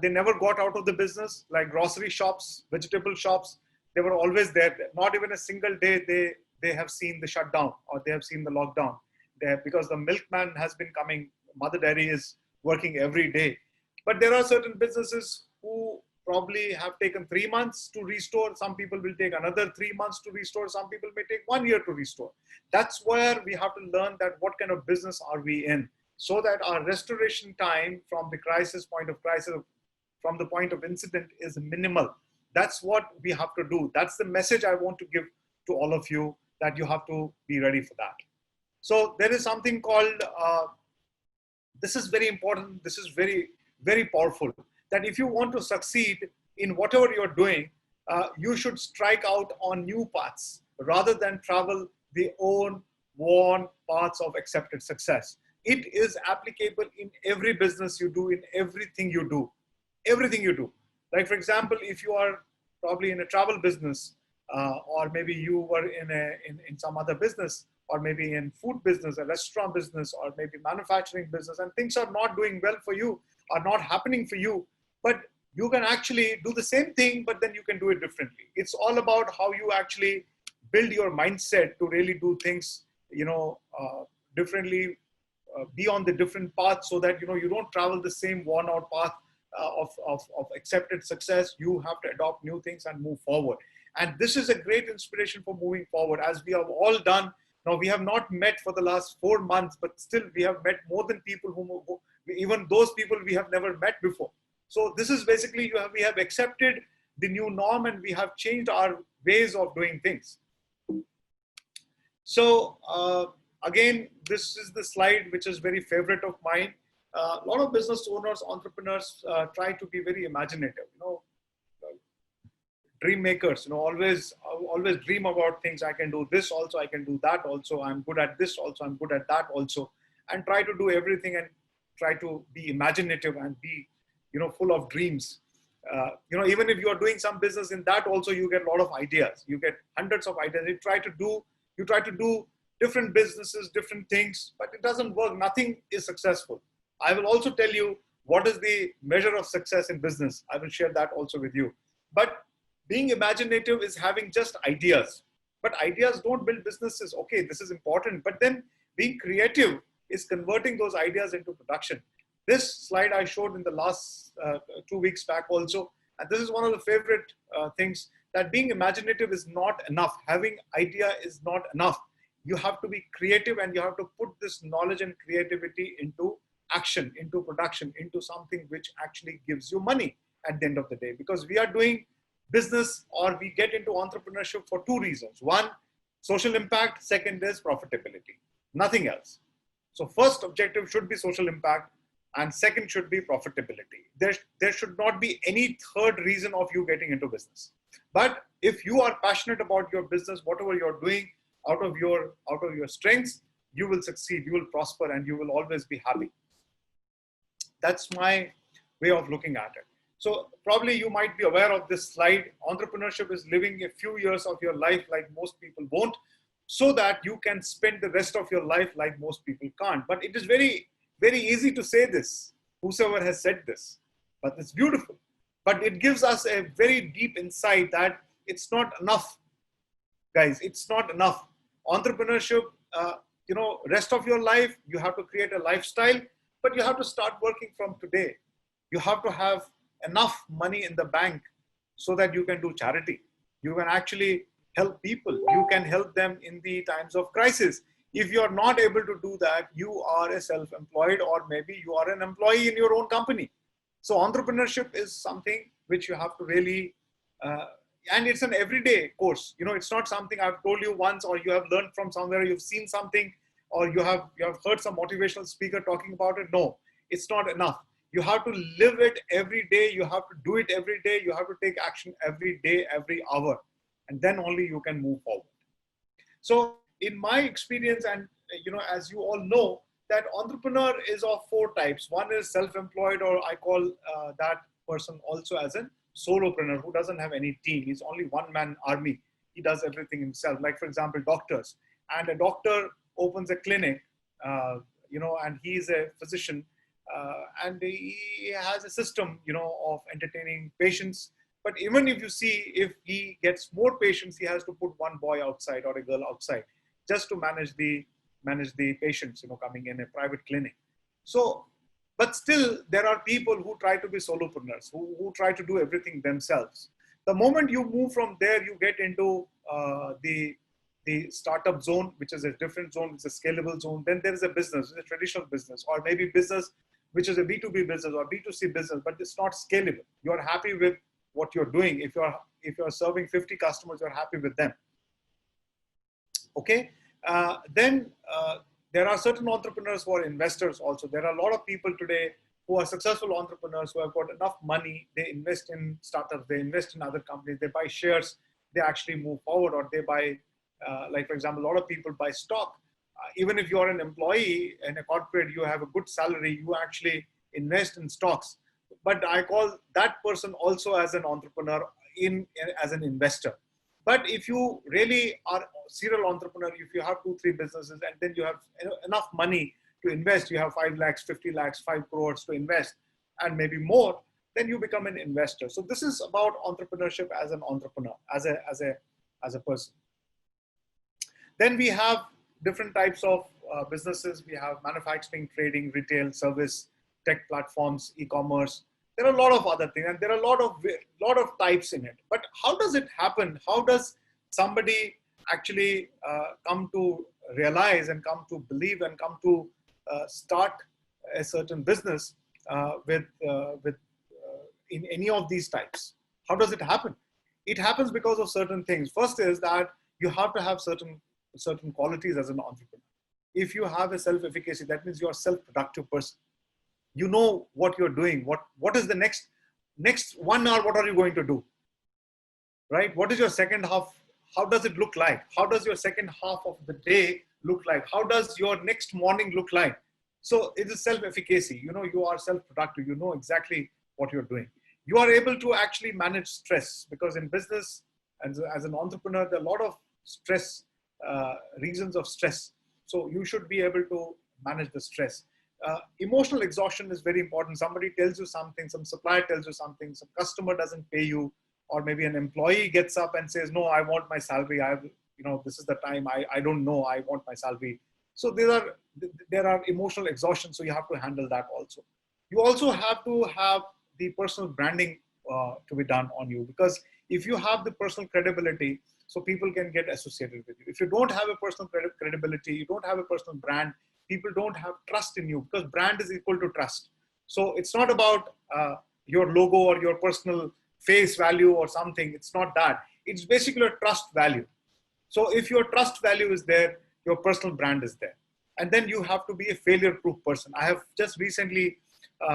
they never got out of the business, like grocery shops, vegetable shops. They were always there. Not even a single day they have seen the shutdown, or they have seen the lockdown there, because the milkman has been coming. Mother Dairy is working every day. But there are certain businesses who probably have taken 3 months to restore. Some people will take another 3 months to restore. Some people may take 1 year to restore. That's where we have to learn that what kind of business are we in, so that our restoration time from the point of incident is minimal. That's what we have to do. That's the message I want to give to all of you, that you have to be ready for that. So there is something called, this is very important. This is very, very powerful, that if you want to succeed in whatever you're doing, you should strike out on new paths rather than travel the own worn paths of accepted success. It is applicable in every business you do, in everything you do. Everything you do. Like, for example, if you are probably in a travel business, or maybe you were in some other business, or maybe in food business, a restaurant business, or maybe manufacturing business, and things are not doing well for you. are not happening for you, but you can actually do the same thing, but then you can do it differently. It's all about how you actually build your mindset to really do things, differently, be on the different paths, so that you don't travel the same worn out path of accepted success. You have to adopt new things and move forward. And this is a great inspiration for moving forward, as we have all done. Now, we have not met for the last 4 months, but still we have met more than people who even those people we have never met before. So this is basically, we have accepted the new norm, and we have changed our ways of doing things. So again, this is the slide which is very favorite of mine. A lot of business owners, entrepreneurs try to be very imaginative, dream makers, always dream about things. I can do this also, I can do that also, I'm good at this also, I'm good at that also, and try to do everything and try to be imaginative and be, full of dreams. Even if you are doing some business, in that also you get a lot of ideas. You get hundreds of ideas. You try to do different businesses, different things, but it doesn't work. Nothing is successful. I will also tell you what is the measure of success in business. I will share that also with you. But being imaginative is having just ideas. But ideas don't build businesses. Okay, this is important. But then being creative is converting those ideas into production. This slide I showed in the last 2 weeks back also. And this is one of the favorite things, that being imaginative is not enough. Having idea is not enough. You have to be creative, and you have to put this knowledge and creativity into action, into production, into something which actually gives you money at the end of the day. Because we are doing business, or we get into entrepreneurship for two reasons. One, social impact. Second is profitability. Nothing else. So first objective should be social impact, and second should be profitability. There should not be any third reason of you getting into business. But if you are passionate about your business, whatever you're doing out of your strengths, you will succeed, you will prosper, and you will always be happy. That's my way of looking at it. So probably you might be aware of this slide. Entrepreneurship is living a few years of your life like most people won't, so that you can spend the rest of your life like most people can't. But it is very, very easy to say this, whosoever has said this, but it's beautiful. But it gives us a very deep insight that it's not enough, guys. It's not enough. Entrepreneurship, rest of your life, you have to create a lifestyle, but you have to start working from today. You have to have enough money in the bank so that you can do charity. You can actually help people. You can help them in the times of crisis. If you're not able to do that, you are a self-employed, or maybe you are an employee in your own company. So entrepreneurship is something which you have to really, and it's an everyday course. It's not something I've told you once, or you have learned from somewhere, you've seen something, or you have heard some motivational speaker talking about it. No, it's not enough. You have to live it every day. You have to do it every day. You have to take action every day, every hour, and then only you can move forward. So in my experience, and as you all know, that entrepreneur is of 4 types. One is self-employed, or I call that person also as a solopreneur, who doesn't have any team. He's only one-man army. He does everything himself. Like, for example, doctors. And a doctor opens a clinic, and he's a physician, and he has a system, of entertaining patients. But even if you see, if he gets more patients, he has to put one boy outside or a girl outside just to manage the patients, coming in a private clinic. So, but still, there are people who try to be solopreneurs, who try to do everything themselves. The moment you move from there, you get into the startup zone, which is a different zone. It's a scalable zone. Then there is a business, it's a traditional business, or maybe business which is a B2B business or B2C business, but it's not scalable. You're happy with what you're doing. If you're serving 50 customers, you're happy with them. Okay. Then there are certain entrepreneurs who are investors also. There are a lot of people today who are successful entrepreneurs who have got enough money. They invest in startups, they invest in other companies, they buy shares, they actually move forward, or they buy, like for example, a lot of people buy stock. Even if you're an employee in a corporate, you have a good salary, you actually invest in stocks. But I call that person also as an entrepreneur, as an investor. But if you really are a serial entrepreneur, if you have 2-3 businesses, and then you have enough money to invest, you have 5 lakhs, 50 lakhs, 5 crores to invest, and maybe more, then you become an investor. So this is about entrepreneurship as an entrepreneur, as a person. Then we have different types of businesses. We have manufacturing, trading, retail, service, tech platforms, e-commerce. There are a lot of other things, and there are a lot of types in it. But how does it happen? How does somebody actually come to realize and come to believe and come to start a certain business with in any of these types? How does it happen? It happens because of certain things. First is that you have to have certain qualities as an entrepreneur. If you have a self-efficacy, that means you're a self-productive person. You know what you're doing. What is the next 1 hour? What are you going to do? Right? What is your second half? How does it look like? How does your second half of the day look like? How does your next morning look like? So it is self-efficacy. You know, you are self-productive. You know exactly what you're doing. You are able to actually manage stress, because in business and as an entrepreneur, there are a lot of stress, reasons of stress. So you should be able to manage the stress. Emotional exhaustion is very important. Somebody tells you something, some supplier tells you something, some customer doesn't pay you, or maybe an employee gets up and says, no, I want my salary. This is the time. I don't know. I want my salary. So there are emotional exhaustion. So you have to handle that also. You also have to have the personal branding to be done on you, because if you have the personal credibility, so people can get associated with you. If you don't have a personal credibility, you don't have a personal brand, people don't have trust in you, because brand is equal to trust. So it's not about your logo or your personal face value or something. It's not that. It's basically a trust value. So if your trust value is there, your personal brand is there. And then you have to be a failure-proof person. I have just recently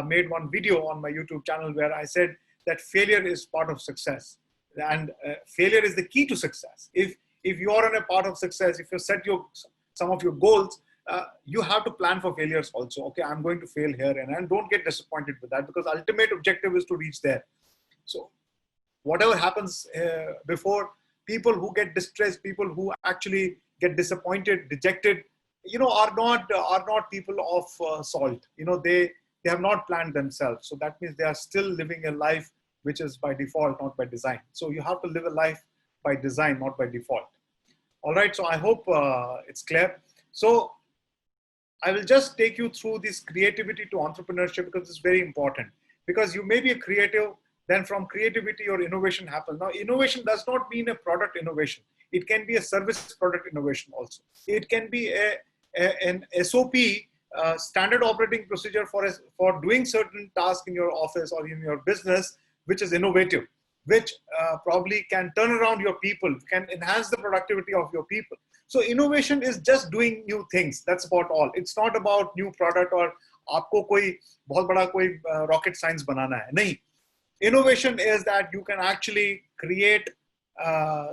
made one video on my YouTube channel where I said that failure is part of success. And failure is the key to success. If you are on a part of success, if you set some of your goals, you have to plan for failures also. Okay, I'm going to fail here, and don't get disappointed with that, because ultimate objective is to reach there. So whatever happens before, people who get distressed, people who actually get disappointed, dejected, are not people of salt. They have not planned themselves. So that means they are still living a life which is by default, not by design. So you have to live a life by design, not by default. All right. So I hope it's clear. So I will just take you through this creativity to entrepreneurship, because it's very important. Because you may be a creative, then from creativity your innovation happens. Now, innovation does not mean a product innovation. It can be a service product innovation also. It can be an SOP, standard operating procedure for doing certain tasks in your office or in your business, which is innovative, which probably can turn around your people, can enhance the productivity of your people. So innovation is just doing new things. That's about all. It's not about new product or आपको कोई बहुत बड़ा कोई rocket science बनाना है. नहीं. Innovation is that you can actually create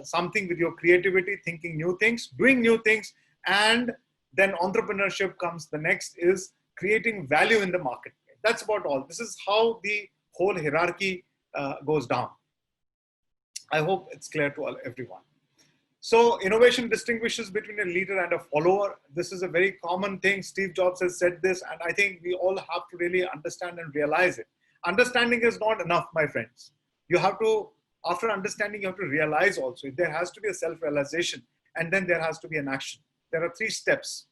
something with your creativity, thinking new things, doing new things, and then entrepreneurship comes. The next is creating value in the marketplace. That's about all. This is how the whole hierarchy goes down. I hope it's clear to everyone. So innovation distinguishes between a leader and a follower. This is a very common thing. Steve Jobs has said this, and I think we all have to really understand and realize it. Understanding is not enough, my friends. You have to, after understanding, you have to realize also. There has to be a self-realization, and then there has to be an action. There are 3 steps.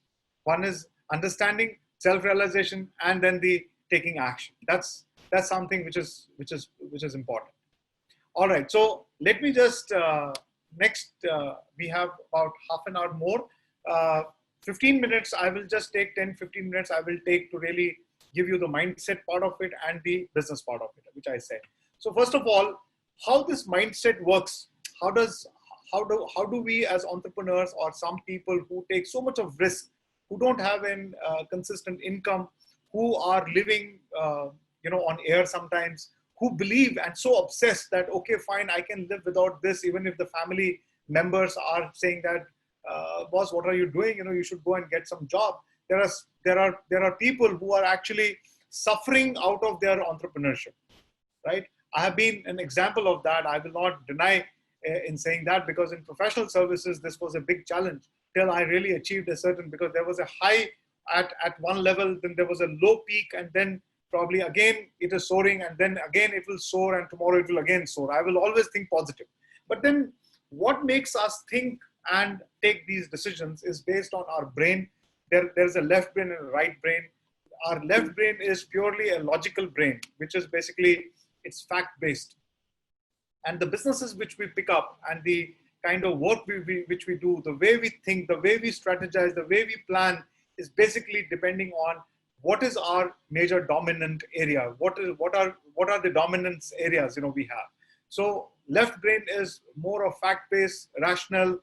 One is understanding, self-realization, and then the taking action. That's something which is important. All right. So let me just next. We have about half an hour more. 15 minutes. I will just take 10-15 minutes. I will take to really give you the mindset part of it and the business part of it, which I said. So first of all, how this mindset works. How do we as entrepreneurs, or some people who take so much of risk, who don't have an consistent income, who are living on air sometimes, who believe and so obsessed that, okay, fine, I can live without this, even if the family members are saying that, boss, what are you doing? You should go and get some job. There are people who are actually suffering out of their entrepreneurship, right? I have been an example of that. I will not deny in saying that, because in professional services, this was a big challenge till I really achieved a certain, because there was a high at one level, then there was a low peak, and then probably again it is soaring, and then again it will soar, and tomorrow it will again soar. I will always think positive. But then what makes us think and take these decisions is based on our brain. There's a left brain and a right brain. Our left brain is purely a logical brain, which is basically, it's fact-based. And the businesses which we pick up and the kind of work which we do, the way we think, the way we strategize, the way we plan is basically depending on what is our major dominant area. What are the dominance areas we have. So left brain is more of fact-based, rational.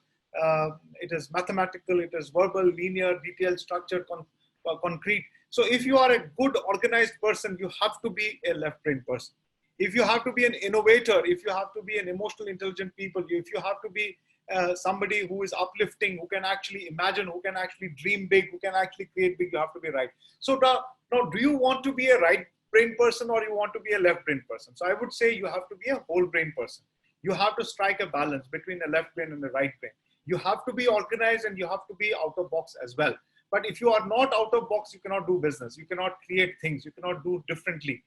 It is mathematical. It is verbal, linear, detailed, structured, concrete. So if you are a good organized person, you have to be a left brain person. If you have to be an innovator, if you have to be an emotionally intelligent people, if you have to be somebody who is uplifting, who can actually imagine, who can actually dream big, who can actually create big, you have to be right. So now, do you want to be a right brain person or you want to be a left brain person? So I would say you have to be a whole brain person. You have to strike a balance between the left brain and the right brain. You have to be organized and you have to be out of box as well. But if you are not out of box, you cannot do business. You cannot create things. You cannot do differently,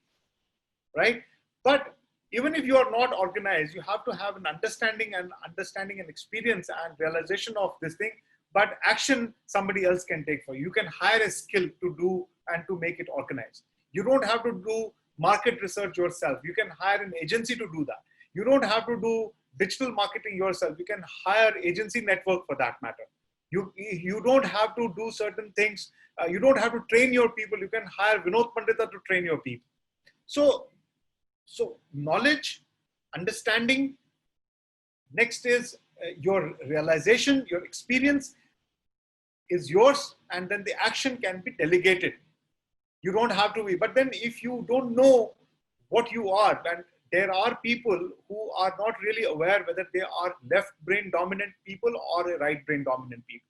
right? But even if you are not organized, you have to have an understanding and experience and realization of this thing. But action somebody else can take for you. You can hire a skill to do and to make it organized. You don't have to do market research yourself. You can hire an agency to do that. You don't have to do digital marketing yourself. You can hire agency network for that matter. You don't have to do certain things. You don't have to train your people. You can hire Vinod Pandita to train your people. So knowledge, understanding. Next is your realization, your experience is yours, and then the action can be delegated. You don't have to be. But then if you don't know what you are, and there are people who are not really aware whether they are left brain dominant people or a right brain dominant people.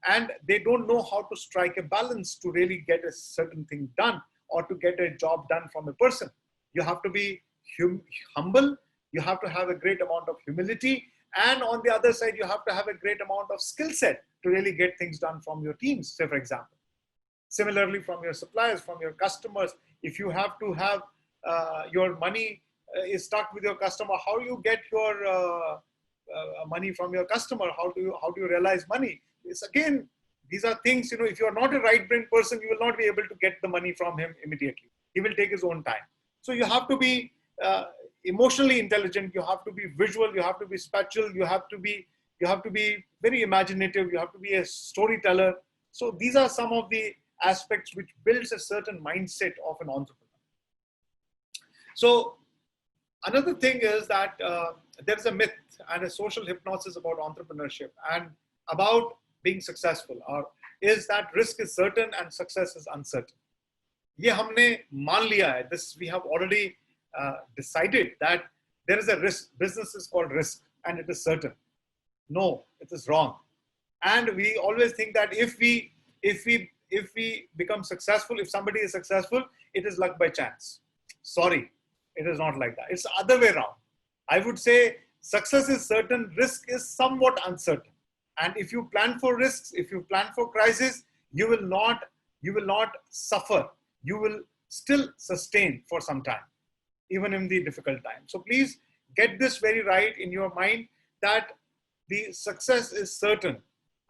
And they don't know how to strike a balance to really get a certain thing done or to get a job done from a person. You have to be humble. You have to have a great amount of humility. And on the other side, you have to have a great amount of skill set to really get things done from your teams, say for example. Similarly, from your suppliers, from your customers, if you have to have your money is stuck with your customer, how do you get your money from your customer? How do you realize money? It's again, these are things, if you're not a right brain person, you will not be able to get the money from him immediately. He will take his own time. So you have to be emotionally intelligent. You have to be visual. You have to be spatial. You have to be very imaginative. You have to be a storyteller. So these are some of the aspects which builds a certain mindset of an entrepreneur. So another thing is that there's a myth and a social hypnosis about entrepreneurship and about being successful, or is that risk is certain and success is uncertain. ये हमने मान लिया है. This we have already decided that there is a risk. Business is called risk and it is certain. No, it is wrong. And we always think that if we become successful, if somebody is successful, it is luck by chance. Sorry, it is not like that. It's the other way around. I would say success is certain, risk is somewhat uncertain. And if you plan for risks, if you plan for crisis, you will not suffer. You will still sustain for some time, even in the difficult time. So please get this very right in your mind that the success is certain,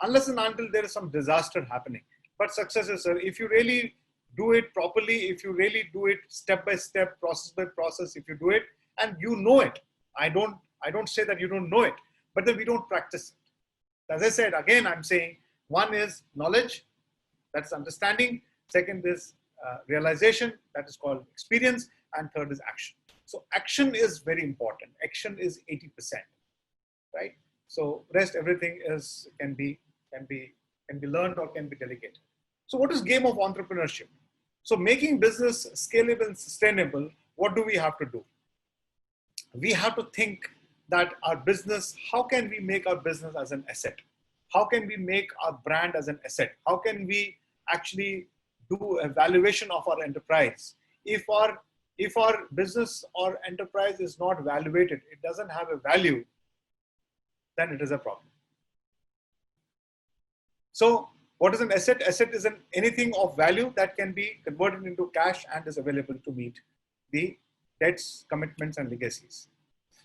unless and until there is some disaster happening. But success is certain. If you really do it properly, if you really do it step by step, process by process, if you do it and you know it, I don't say that you don't know it, but then we don't practice it. As I said, again, I'm saying one is knowledge, that's understanding. Second is realization, that is called experience. And third is action. So action is very important. Action is 80%, right? So rest everything can be learned or can be delegated. So what is game of entrepreneurship? So making business scalable and sustainable, what do we have to do? We have to think that our business, how can we make our business as an asset? How can we make our brand as an asset? How can we actually do a valuation of our enterprise? If our business or enterprise is not valuated, it doesn't have a value, then it is a problem. So What is an asset? Asset is anything of value that can be converted into cash and is available to meet the debts, commitments, and legacies.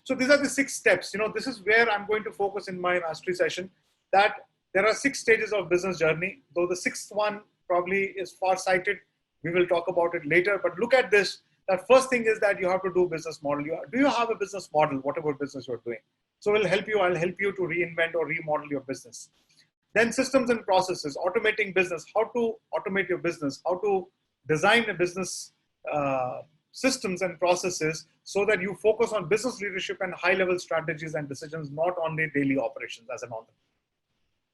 So these are the 6 steps. This is where I'm going to focus in my mastery session, that there are 6 stages of business journey, though the 6th one probably is far-sighted. We will talk about it later, but look at this. That first thing is that you have to do business model. Do you have a business model, whatever business you're doing? So I'll help you to reinvent or remodel your business. Then systems and processes, automating business, how to automate your business, how to design a business systems and processes so that you focus on business leadership and high-level strategies and decisions, not only daily operations as an entrepreneur.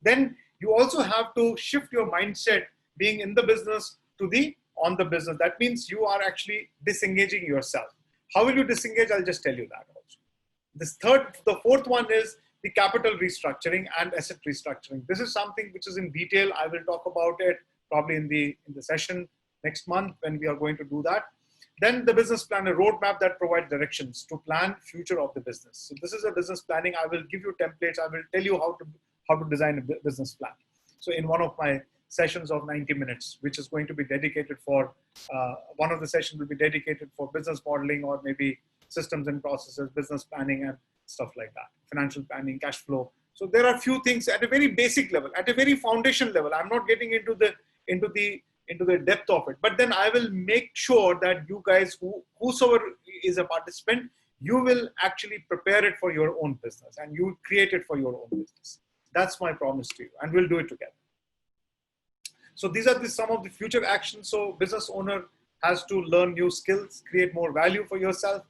Then you also have to shift your mindset being in the business to the on the business. That means you are actually disengaging yourself. How will you disengage? I'll just tell you that also. The fourth one is the capital restructuring and asset restructuring. This is something which is in detail. I will talk about it probably in the session next month when we are going to do that. Then the business plan, a roadmap that provides directions to plan future of the business. So this is a business planning. I will give you templates. I will tell you how to design a business plan. So in one of my sessions of 90 minutes, which is going to be dedicated for, one of the sessions will be dedicated for business modeling or maybe systems and processes, business planning and stuff like that, financial planning, cash flow. So there are a few things at a very basic level, at a very foundation level. I'm not getting into the depth of it, but then I will make sure that you guys, whosoever is a participant, you will actually prepare it for your own business and you create it for your own business. That's my promise to you, and we'll do it together. So these are some of the future actions. So business owner has to learn new skills, create more value for yourself,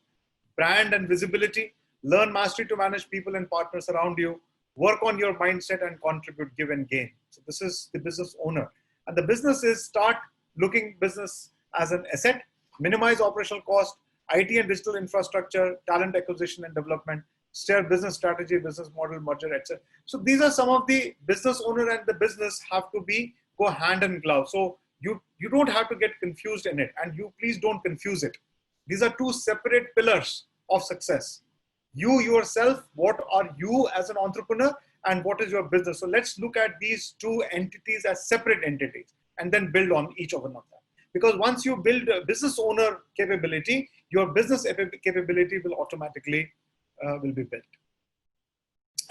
brand and visibility, learn mastery to manage people and partners around you, work on your mindset and contribute, give and gain. So this is the business owner. And the business is start looking business as an asset, minimize operational cost, IT and digital infrastructure, talent acquisition and development, steer business strategy, business model, merger, etc. So these are some of the business owner and the business have to go hand in glove. So you don't have to get confused in it, and you please don't confuse it. These are 2 separate pillars of success. You yourself, what are you as an entrepreneur, and what is your business? So let's look at these 2 entities as separate entities and then build on each of them. Because once you build a business owner capability, your business capability will automatically will be built.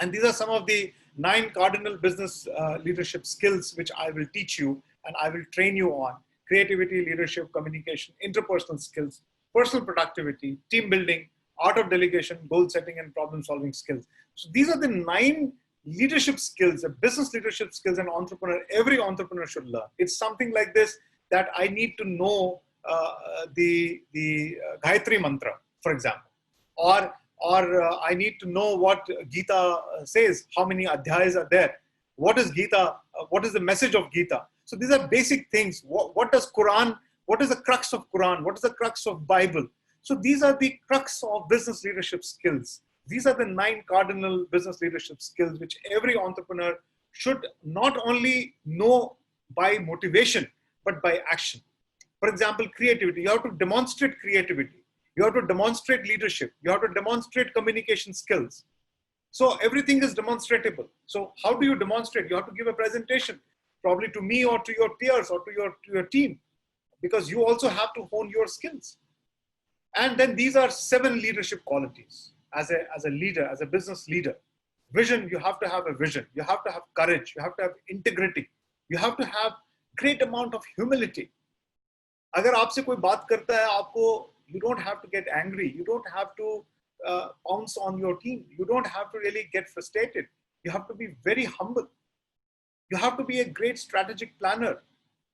And these are some of the 9 cardinal business leadership skills which I will teach you and I will train you on: creativity, leadership, communication, interpersonal skills, personal productivity, team building, art of delegation, goal setting, and problem solving skills. So these are the 9 leadership skills, business leadership skills every entrepreneur should learn. It's something like this, that I need to know the Gayatri mantra, for example, or I need to know what Gita says, how many adhyayas are there, what is Gita, what is the message of Gita. So these are basic things. What does Quran, what is the crux of Quran, what is the crux of Bible? So these are the crux of business leadership skills. These are the 9 cardinal business leadership skills which every entrepreneur should not only know by motivation, but by action. For example, creativity. You have to demonstrate creativity. You have to demonstrate leadership. You have to demonstrate communication skills. So everything is demonstratable. So how do you demonstrate? You have to give a presentation, probably to me or to your peers or to your team, because you also have to hone your skills. And then these are 7 leadership qualities as a leader, as a business leader. Vision, you have to have a vision. You have to have courage. You have to have integrity. You have to have great amount of humility. अगर आपसे कोई बात करता है, आपको, you don't have to get angry. You don't have to pounce on your team. You don't have to really get frustrated. You have to be very humble. You have to be a great strategic planner.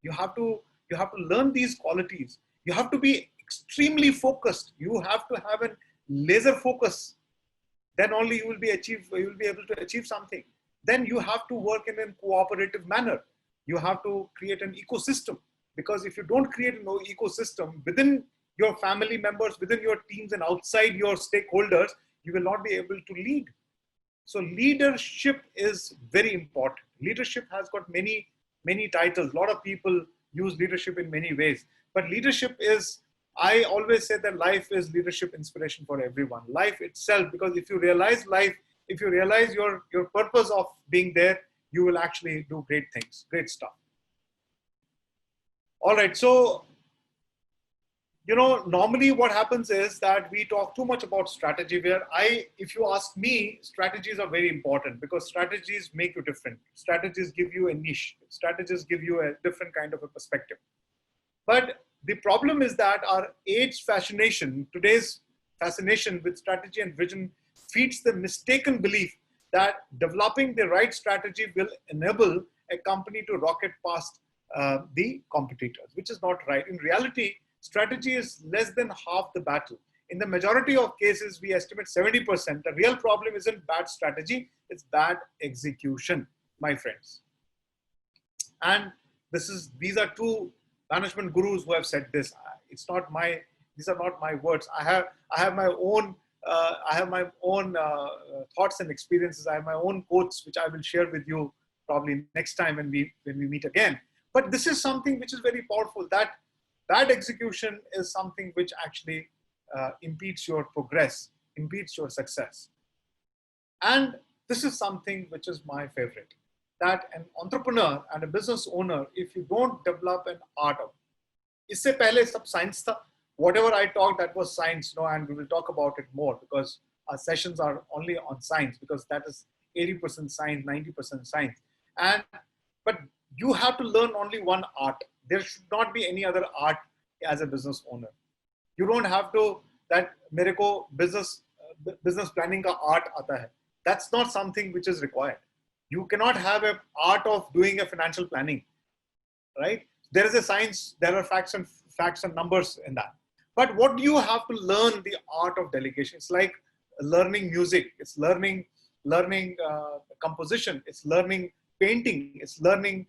You have to learn these qualities. You have to be extremely focused. You have to have a laser focus. Then only you will be able to achieve something. Then you have to work in a cooperative manner. You have to create an ecosystem, because if you don't create an ecosystem within your family members, within your teams and outside your stakeholders, you will not be able to lead. So leadership is very important. Leadership has got many, many titles. A lot of people use leadership in many ways, but leadership is, I always say that life is leadership inspiration for everyone. Life itself, because if you realize life, if you realize your purpose of being there, you will actually do great things, great stuff. All right. So, normally what happens is that we talk too much about strategy, where if you ask me, strategies are very important because strategies make you different. Strategies give you a niche. Strategies give you a different kind of a perspective. But the problem is that our today's fascination with strategy and vision feeds the mistaken belief that developing the right strategy will enable a company to rocket past the competitors, which is not right. In reality, strategy is less than half the battle. In the majority of cases, we estimate 70%. The real problem isn't bad strategy, it's bad execution, my friends. And these are two management gurus who have said this. These are not my words. I have my own thoughts and experiences. I have my own quotes, which I will share with you probably next time when we meet again. But this is something which is very powerful, that bad execution is something which actually impedes your progress, impedes your success. And this is something which is my favorite, that an entrepreneur and a business owner, if you don't develop an art of, isse pehle sab science tha, whatever I talked, that was science, and we will talk about it more because our sessions are only on science, because that is 80% science, 90% science. But you have to learn only one art. There should not be any other art as a business owner. You don't have to, that mere ko business planning ka art aata hai. That's not something which is required. You cannot have an art of doing a financial planning, right? There is a science, there are facts and numbers in that. But what do you have to learn? The art of delegation. It's like learning music. It's learning composition. It's learning painting. It's learning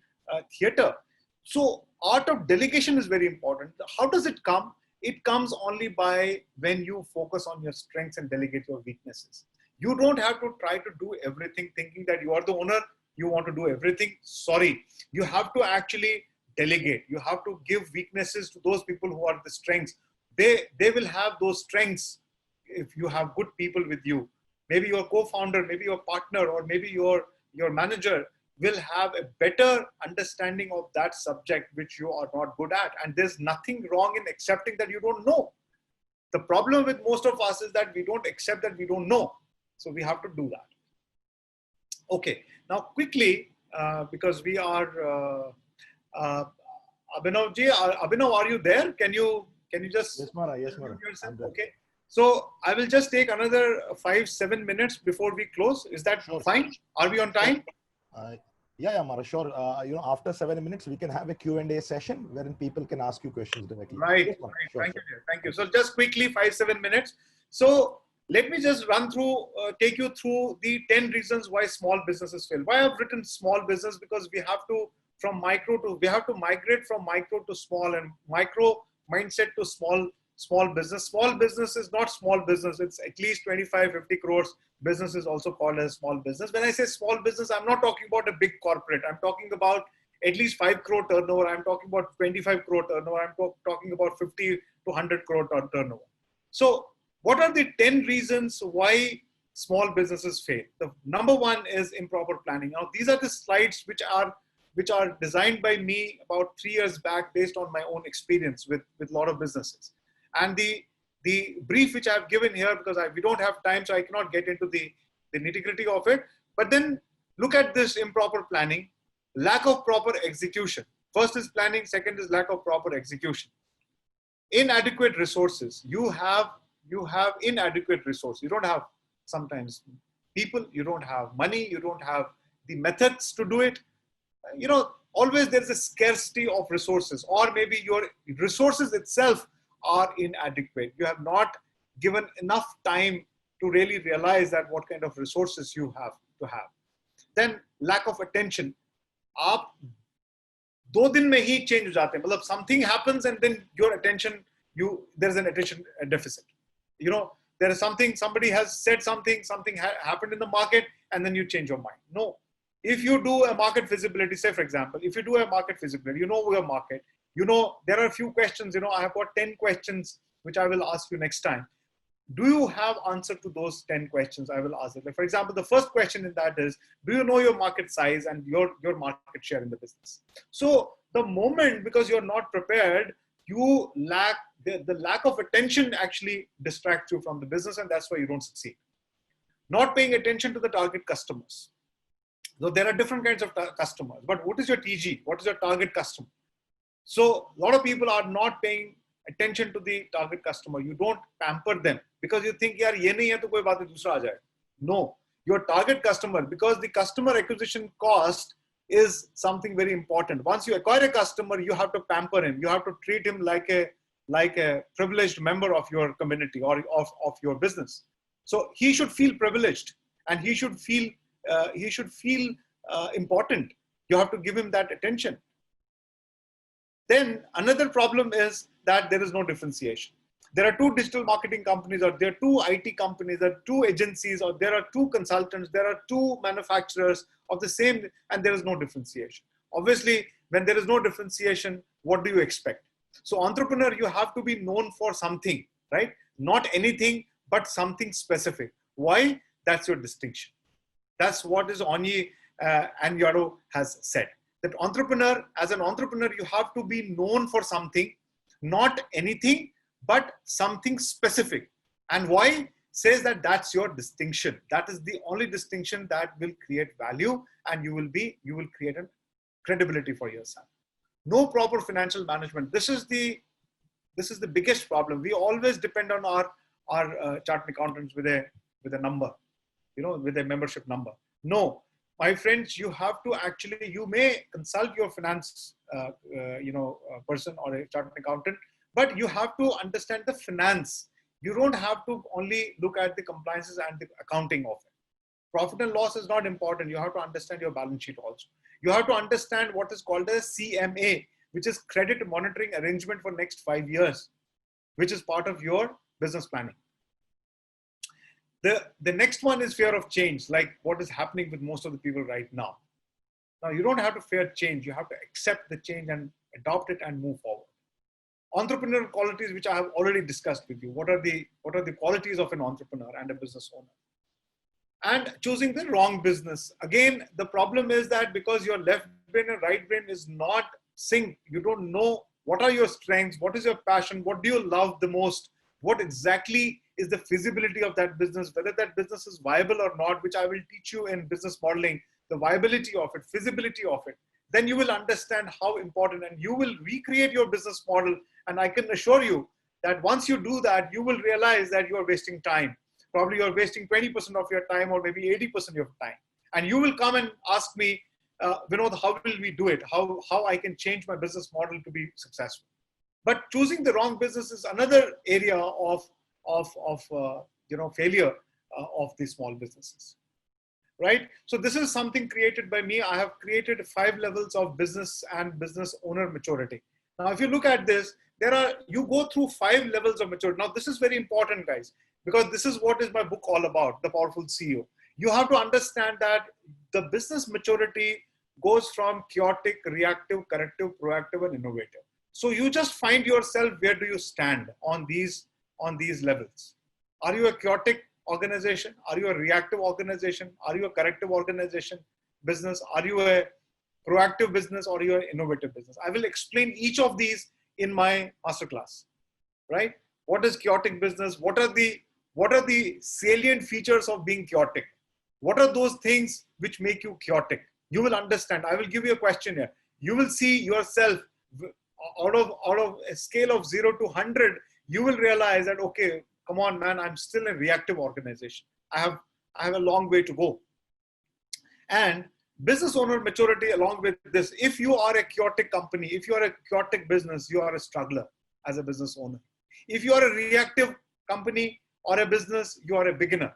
theater. So art of delegation is very important. How does it come? It comes only by when you focus on your strengths and delegate your weaknesses. You don't have to try to do everything thinking that you are the owner, you want to do everything. Sorry, you have to actually delegate. You have to give weaknesses to those people who are the strengths. They will have those strengths if you have good people with you. Maybe your co-founder, maybe your partner, or maybe your manager will have a better understanding of that subject which you are not good at. And there's nothing wrong in accepting that you don't know. The problem with most of us is that we don't accept that we don't know. So we have to do that. Okay, now quickly, because we are, Abhinav ji, Abhinav, are you there? Can you just? Yes, Mara. Yes, Mara. Okay. So I will just take another 5-7 minutes before we close. Is that fine? Are we on time? Yeah, Mara, sure. After 7 minutes, we can have a Q&A session wherein people can ask you questions directly. Right. Yes, Right. Sure, Thank you. So just quickly, 5-7 minutes. So let me just take you through the 10 reasons why small businesses fail. Why I've written small business? Because we have to migrate from micro to small, and micro mindset to small business. Small business is not small business. It's at least 25-50 crores. Business is also called as small business. When I say small business, I'm not talking about a big corporate. I'm talking about at least 5 crore turnover. I'm talking about 25 crore turnover. I'm talking about 50 to 100 crore turnover. So what are the 10 reasons why small businesses fail? The number one is improper planning. Now, these are the slides which are designed by me about 3 years back based on my own experience with a lot of businesses. And the brief which I've given here, because we don't have time, so I cannot get into the nitty-gritty of it. But then look at this improper planning, lack of proper execution. First is planning, second is lack of proper execution. Inadequate resources. You have inadequate resources. You don't have sometimes people, you don't have money, you don't have the methods to do it. Always there's a scarcity of resources, or maybe your resources itself are inadequate. You have not given enough time to really realize that what kind of resources you have to have. Then lack of attention. आप 2 दिन में ही change हो जाते हैं. मतलब something happens and then your attention, there's an attention deficit. There is somebody has said something happened in the market, and then you change your mind. No. If you do a market feasibility, say for example, if you do a market feasibility, your market, there are a few questions, I have got 10 questions which I will ask you next time. Do you have answer to those 10 questions? I will ask it. Like, for example, the first question in that is, do you know your market size and your market share in the business? So the moment, because you're not prepared, you lack the lack of attention actually distracts you from the business, and that's why you don't succeed. Not paying attention to the target customers. So there are different kinds of customers, but what is your TG? What is your target customer? So a lot of people are not paying attention to the target customer. You don't pamper them because you think, yaar, ye nahi hai to koi baat hai, dusra aa jaye. No, your target customer, because the customer acquisition cost is something very important. Once you acquire a customer, you have to pamper him. You have to treat him like a privileged member of your community or of your business. So he should feel privileged, and he should feel important. You have to give him that attention. Then another problem is that there is no differentiation. There are two digital marketing companies, or there are two IT companies, there are two agencies, or there are two consultants, there are two manufacturers of the same, and there is no differentiation. Obviously, when there is no differentiation, what do you expect? So entrepreneur, you have to be known for something, right? Not anything, but something specific. Why? That's your distinction. That's what is Onyi and Yaro has said. That entrepreneur, as an entrepreneur, you have to be known for something, not anything, but something specific. And why? Says that that's your distinction. That is the only distinction that will create value, and you will create a credibility for yourself. No proper financial management. This is the biggest problem. We always depend on our chartered accountants with a number, with a membership number. No, my friends, you have to actually, you may consult your finance, person or a chartered accountant, but you have to understand the finance. You don't have to only look at the compliances and the accounting of it. Profit and loss is not important. You have to understand your balance sheet also. You have to understand what is called a CMA, which is credit monitoring arrangement for next 5 years, which is part of your business planning. The next one is fear of change, like what is happening with most of the people right now. Now, you don't have to fear change. You have to accept the change and adopt it and move forward. Entrepreneurial qualities, which I have already discussed with you. What are the qualities of an entrepreneur and a business owner? And choosing the wrong business. Again, the problem is that because your left brain and right brain is not synced, you don't know what are your strengths, what is your passion, what do you love the most, what exactly is the feasibility of that business, whether that business is viable or not, which I will teach you in business modeling, the viability of it, feasibility of it. Then you will understand how important, and you will recreate your business model. And I can assure you that once you do that, you will realize that you are wasting time. Probably you're wasting 20% of your time, or maybe 80% of your time. And you will come and ask me, Vinod, how will we do it? How I can change my business model to be successful? But choosing the wrong business is another area of failure of these small businesses, right? So this is something created by me. I have created 5 levels of business and business owner maturity. Now, if you look at this, you go through 5 levels of maturity. Now, this is very important, guys, because this is what is my book all about, The Powerful CEO. You have to understand that the business maturity goes from chaotic, reactive, corrective, proactive, and innovative. So you just find yourself, where do you stand on these levels? Are you a chaotic organization? Are you a reactive organization? Are you a corrective organization business? Are you a proactive business, or are you an innovative business? I will explain each of these in my masterclass, right? What is chaotic business? What are the salient features of being chaotic? What are those things which make you chaotic? You will understand. I will give you a question here. You will see yourself out of a scale of 0 to 100. You will realize that, okay, come on, man, I'm still a reactive organization. I have a long way to go. And business owner maturity along with this, if you are a chaotic company, if you are a chaotic business, you are a struggler as a business owner. If you are a reactive company or a business, you are a beginner.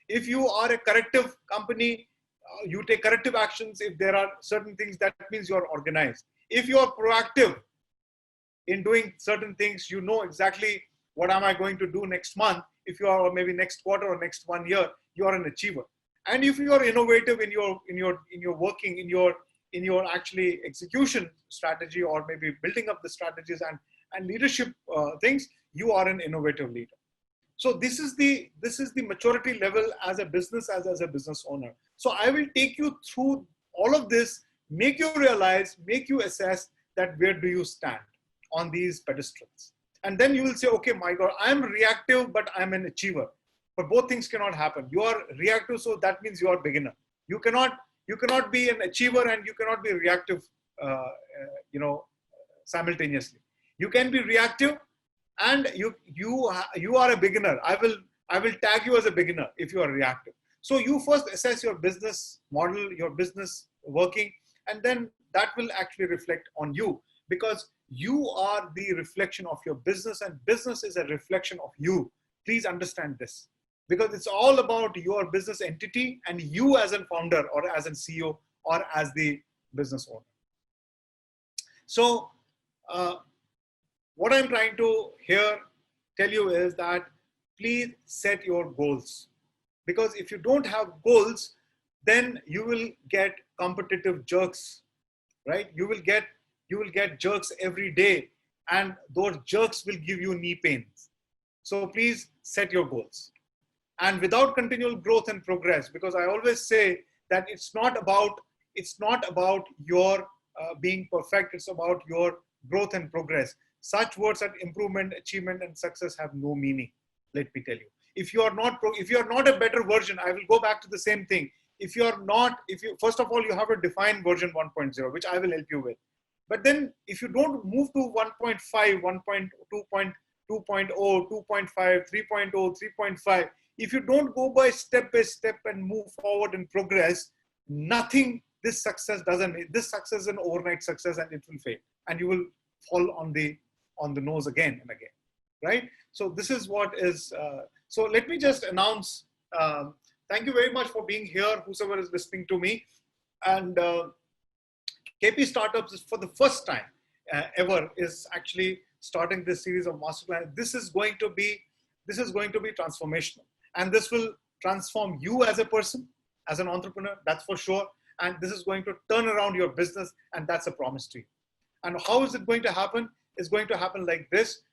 If you are a corrective company, you take corrective actions. If there are certain things, that means you are organized. If you are proactive in doing certain things, you know exactly what am I going to do next month. If you are, or maybe next quarter or next 1 year, you are an achiever. And if you are innovative in your working, in your actually execution strategy, or maybe building up the strategies and leadership things, you are an innovative leader. So this is the maturity level as a business, as a business owner. So I will take you through all of this, make you realize, make you assess that where do you stand on these pedestals. And then you will say, okay, my God, I'm reactive, but I'm an achiever. But both things cannot happen. You are reactive, so that means you are beginner. You cannot be an achiever and you cannot be reactive, simultaneously. You can be reactive, and you are a beginner. I will tag you as a beginner if you are reactive. So you first assess your business model, your business working, and then that will actually reflect on you, because you are the reflection of your business, and business is a reflection of you. Please understand this, because it's all about your business entity and you as a founder or as a CEO or as the business owner. So what I'm trying to tell you is that please set your goals, because if you don't have goals, then you will get competitive jerks, right? You will get jerks every day, and those jerks will give you knee pains. So please set your goals. And without continual growth and progress, because I always say that it's not about your being perfect, it's about your growth and progress. Such words as improvement, achievement, and success have no meaning. Let me tell you. If you are not a better version, I will go back to the same thing. First of all, you have to define version 1.0, which I will help you with. But then if you don't move to 1.5, 1.2.2.0, 2.5, 3.0, 3.5, if you don't go by step and move forward and progress, this success is an overnight success, and it will fail. And you will fall on the nose again and again, right? So this is what is, so let me just announce, thank you very much for being here, whoever is listening to me. And KP Startups is for the first time ever is actually starting this series of MasterClass. This is going to be transformational, and this will transform you as a person, as an entrepreneur, that's for sure. And this is going to turn around your business, and that's a promise to you. And how is it going to happen? It's going to happen like this.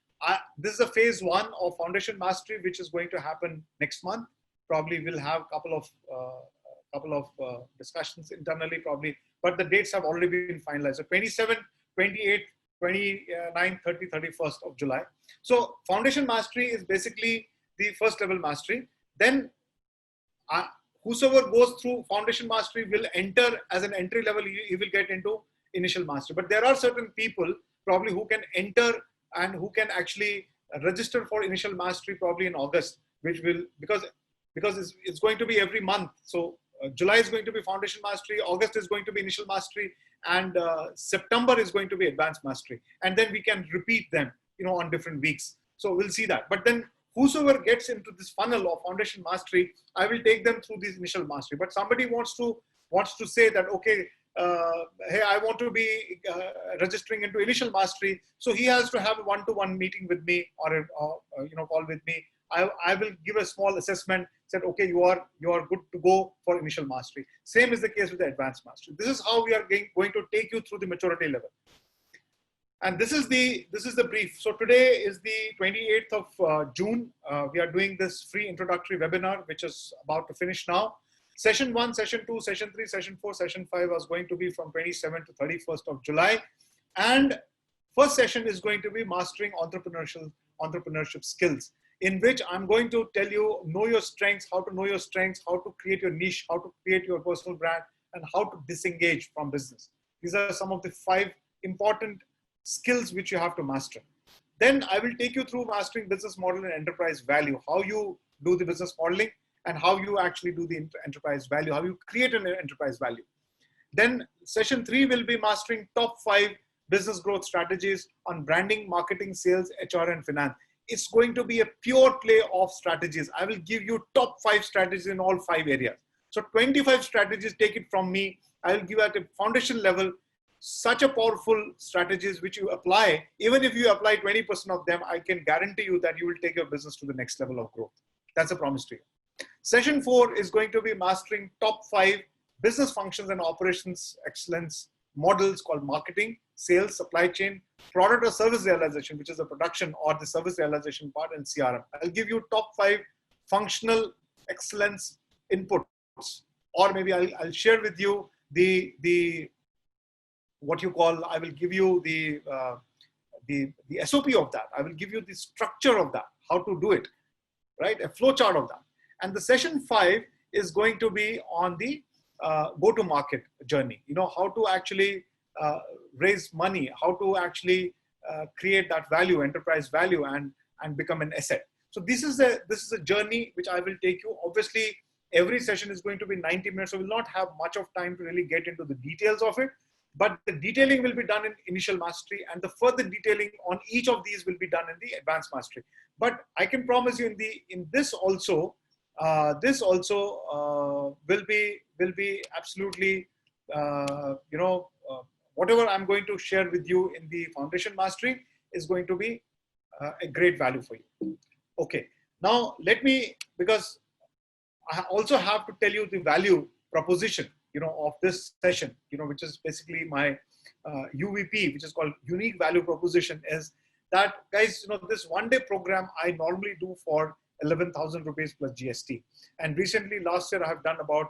This is a phase 1 of Foundation Mastery, which is going to happen next month. Probably we'll have a couple of discussions internally, probably, but the dates have already been finalized. So 27, 28, 29, 30, 31st of July. So Foundation Mastery is basically the first level mastery. Then whosoever goes through Foundation Mastery will enter as an entry level, he will get into Initial Mastery. But there are certain people probably who can enter and who can actually register for Initial Mastery probably in August, which will, because it's going to be every month. So July is going to be Foundation Mastery, August is going to be Initial Mastery, and September is going to be Advanced Mastery. And then we can repeat them, on different weeks. So we'll see that. But then whosoever gets into this funnel of Foundation Mastery, I will take them through this Initial Mastery. But somebody wants to say that, okay, hey, I want to be registering into Initial Mastery. So he has to have a one-to-one meeting with me or call with me. I will give a small assessment, said, okay, you are good to go for Initial Mastery. Same is the case with the Advanced Mastery. This is how we are going to take you through the maturity level. And this is the brief. So today is the 28th of June. We are doing this free introductory webinar, which is about to finish now. Session 1, Session 2, Session 3, Session 4, Session 5 was going to be from 27th to 31st of July. And first session is going to be Mastering Entrepreneurship Skills, in which I'm going to tell you, know your strengths, how to know your strengths, how to create your niche, how to create your personal brand, and how to disengage from business. These are some of the 5 important skills which you have to master. Then I will take you through mastering business model and enterprise value, how you do the business modeling and how you actually do the enterprise value, how you create an enterprise value. Then session 3 will be mastering top 5 business growth strategies on branding, marketing, sales, HR, and finance. It's going to be a pure play of strategies. I will give you top 5 strategies in all 5 areas. So 25 strategies, take it from me. I will give at a foundation level such a powerful strategies which you apply. Even if you apply 20% of them, I can guarantee you that you will take your business to the next level of growth. That's a promise to you. Session 4 is going to be mastering top 5 business functions and operations excellence models called marketing, sales, supply chain, product or service realization, which is the production or the service realization part, and CRM. I'll give you top 5 functional excellence inputs, or maybe I'll share with you the what you call, I will give you the SOP of that. I will give you the structure of that, how to do it, right? A flow chart of that. And the session 5 is going to be on the go-to-market journey. You know, how to actually raise money, how to actually create that value, enterprise value, and become an asset. So this is a journey which I will take you. Obviously, every session is going to be 90 minutes, so we'll not have much of time to really get into the details of it. But the detailing will be done in initial mastery, and the further detailing on each of these will be done in the advanced mastery. But I can promise you, in this also will be absolutely whatever I'm going to share with you in the foundation mastery is going to be a great value for you. Okay, now let me, because I also have to tell you the value proposition, of this session, which is basically my UVP, which is called unique value proposition, is that, guys, this one-day program I normally do for 11,000 rupees plus GST. And recently, last year, I have done about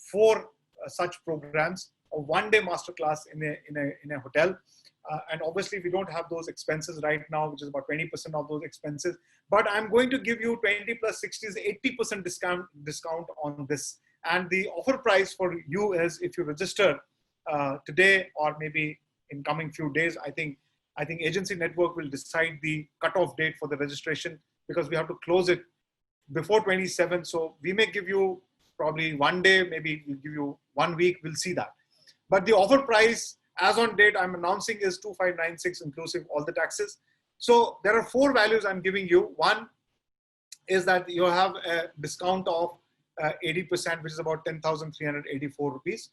4 such programs, a one-day masterclass in a hotel. And obviously, we don't have those expenses right now, which is about 20% of those expenses. But I'm going to give you 20 plus 60 is 80% discount on this. And the offer price for you is, if you register today or maybe in coming few days, I think Agency Network will decide the cutoff date for the registration, because we have to close it before 27. So we may give you probably one day, maybe we'll give you 1 week. We'll see that. But the offer price as on date I'm announcing is 2596 inclusive all the taxes. So there are 4 values I'm giving you. One is that you have a discount of 80%, which is about 10,384 rupees.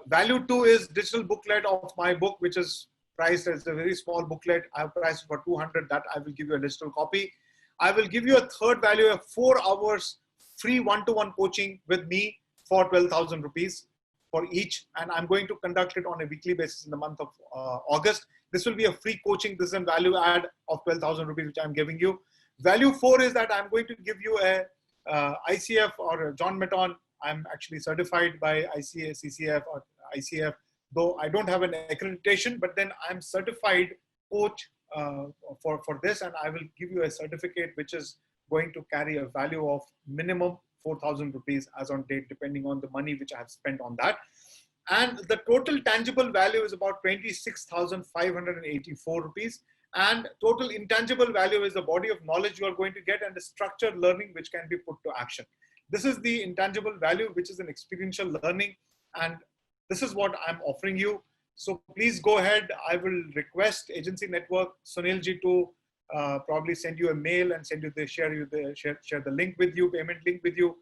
Value 2 is digital booklet of my book, which is priced as a very small booklet. I have priced for 200. That I will give you a digital copy. I will give you a third value of 4 hours free one-to-one coaching with me for 12,000 rupees for each. And I'm going to conduct it on a weekly basis in the month of August. This will be a free coaching. This is a value add of 12,000 rupees, which I'm giving you. Value 4 is that I'm going to give you a ICF or John Metton. I'm actually certified by ICA, CCF or ICF, though I don't have an accreditation, but then I'm certified coach for this, and I will give you a certificate which is going to carry a value of minimum 4,000 rupees as on date, depending on the money which I have spent on that. And the total tangible value is about 26,584 rupees. And total intangible value is the body of knowledge you are going to get and the structured learning which can be put to action. This is the intangible value, which is an experiential learning. And this is what I'm offering you. So please go ahead. I will request Agency Network, Sunilji, to probably send you a mail and send you share the link with you, payment link with you.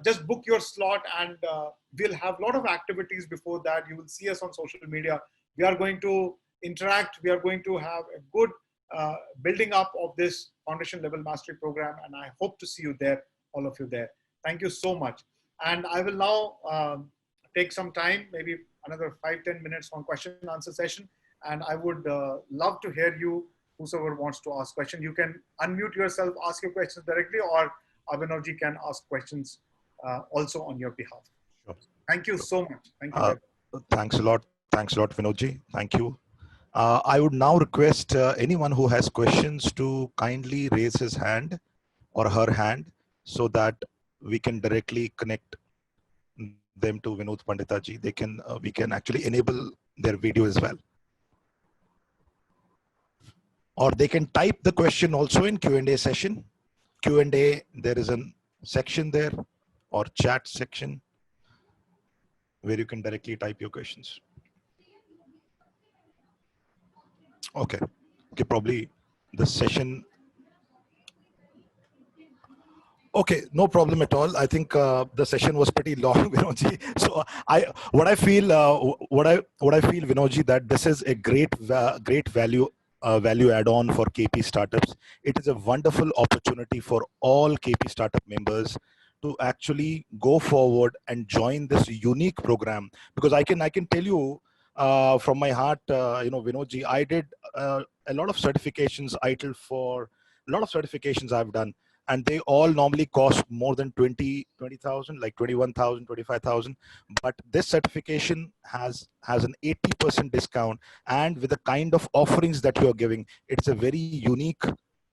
Just book your slot, and we'll have a lot of activities before that. You will see us on social media. We are going to interact. We are going to have a good building up of this foundation level mastery program, and I hope to see you there, all of you there. Thank you so much. And I will now take some time, maybe another 5-10 minutes on question and answer session. And I would love to hear you, whosoever wants to ask questions. You can unmute yourself, ask your questions directly, or Abhinavji can ask questions also on your behalf. Sure. Thank you so much. Thank you. Thanks a lot. Thanks a lot, Vinodji. Thank you. I would now request anyone who has questions to kindly raise his hand or her hand so that we can directly connect them to Vinod Pandita ji. They can, we can actually enable their video as well. Or they can type the question also in Q&A session. Q&A, there is a section there, or chat section, where you can directly type your questions. Okay, probably the session. Okay, no problem at all. I think the session was pretty long, Vinodji. So what I feel, Vinodji, that this is a great value add-on for KP startups. It is a wonderful opportunity for all KP startup members to actually go forward and join this unique program, because I can tell you, from my heart, Vinodji, I did a lot of certifications, ITIL for a lot of certifications I've done, and they all normally cost more than 20,000, like 21,000, 25,000. But this certification has an 80% discount, and with the kind of offerings that you're giving, it's a very unique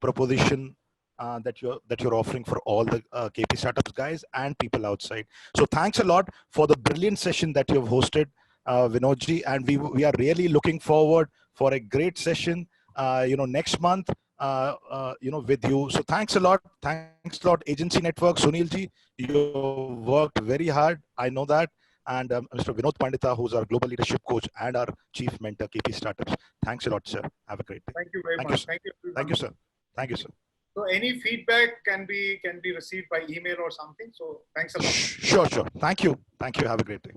proposition that you're offering for all the KP startups guys and people outside. So thanks a lot for the brilliant session that you've hosted, Vinodji, and we are really looking forward for a great session, next month, with you. So thanks a lot. Thanks a lot, Agency Network, Sunilji. You worked very hard. I know that. And Mr. Vinod Pandita, who's our global leadership coach and our chief mentor, KP Startups. Thanks a lot, sir. Have a great day. Thank you very Thank much. you. Thank you. Thank you, sir. Thank you, sir. So any feedback can be received by email or something. So thanks a lot. Sure. Thank you. Have a great day.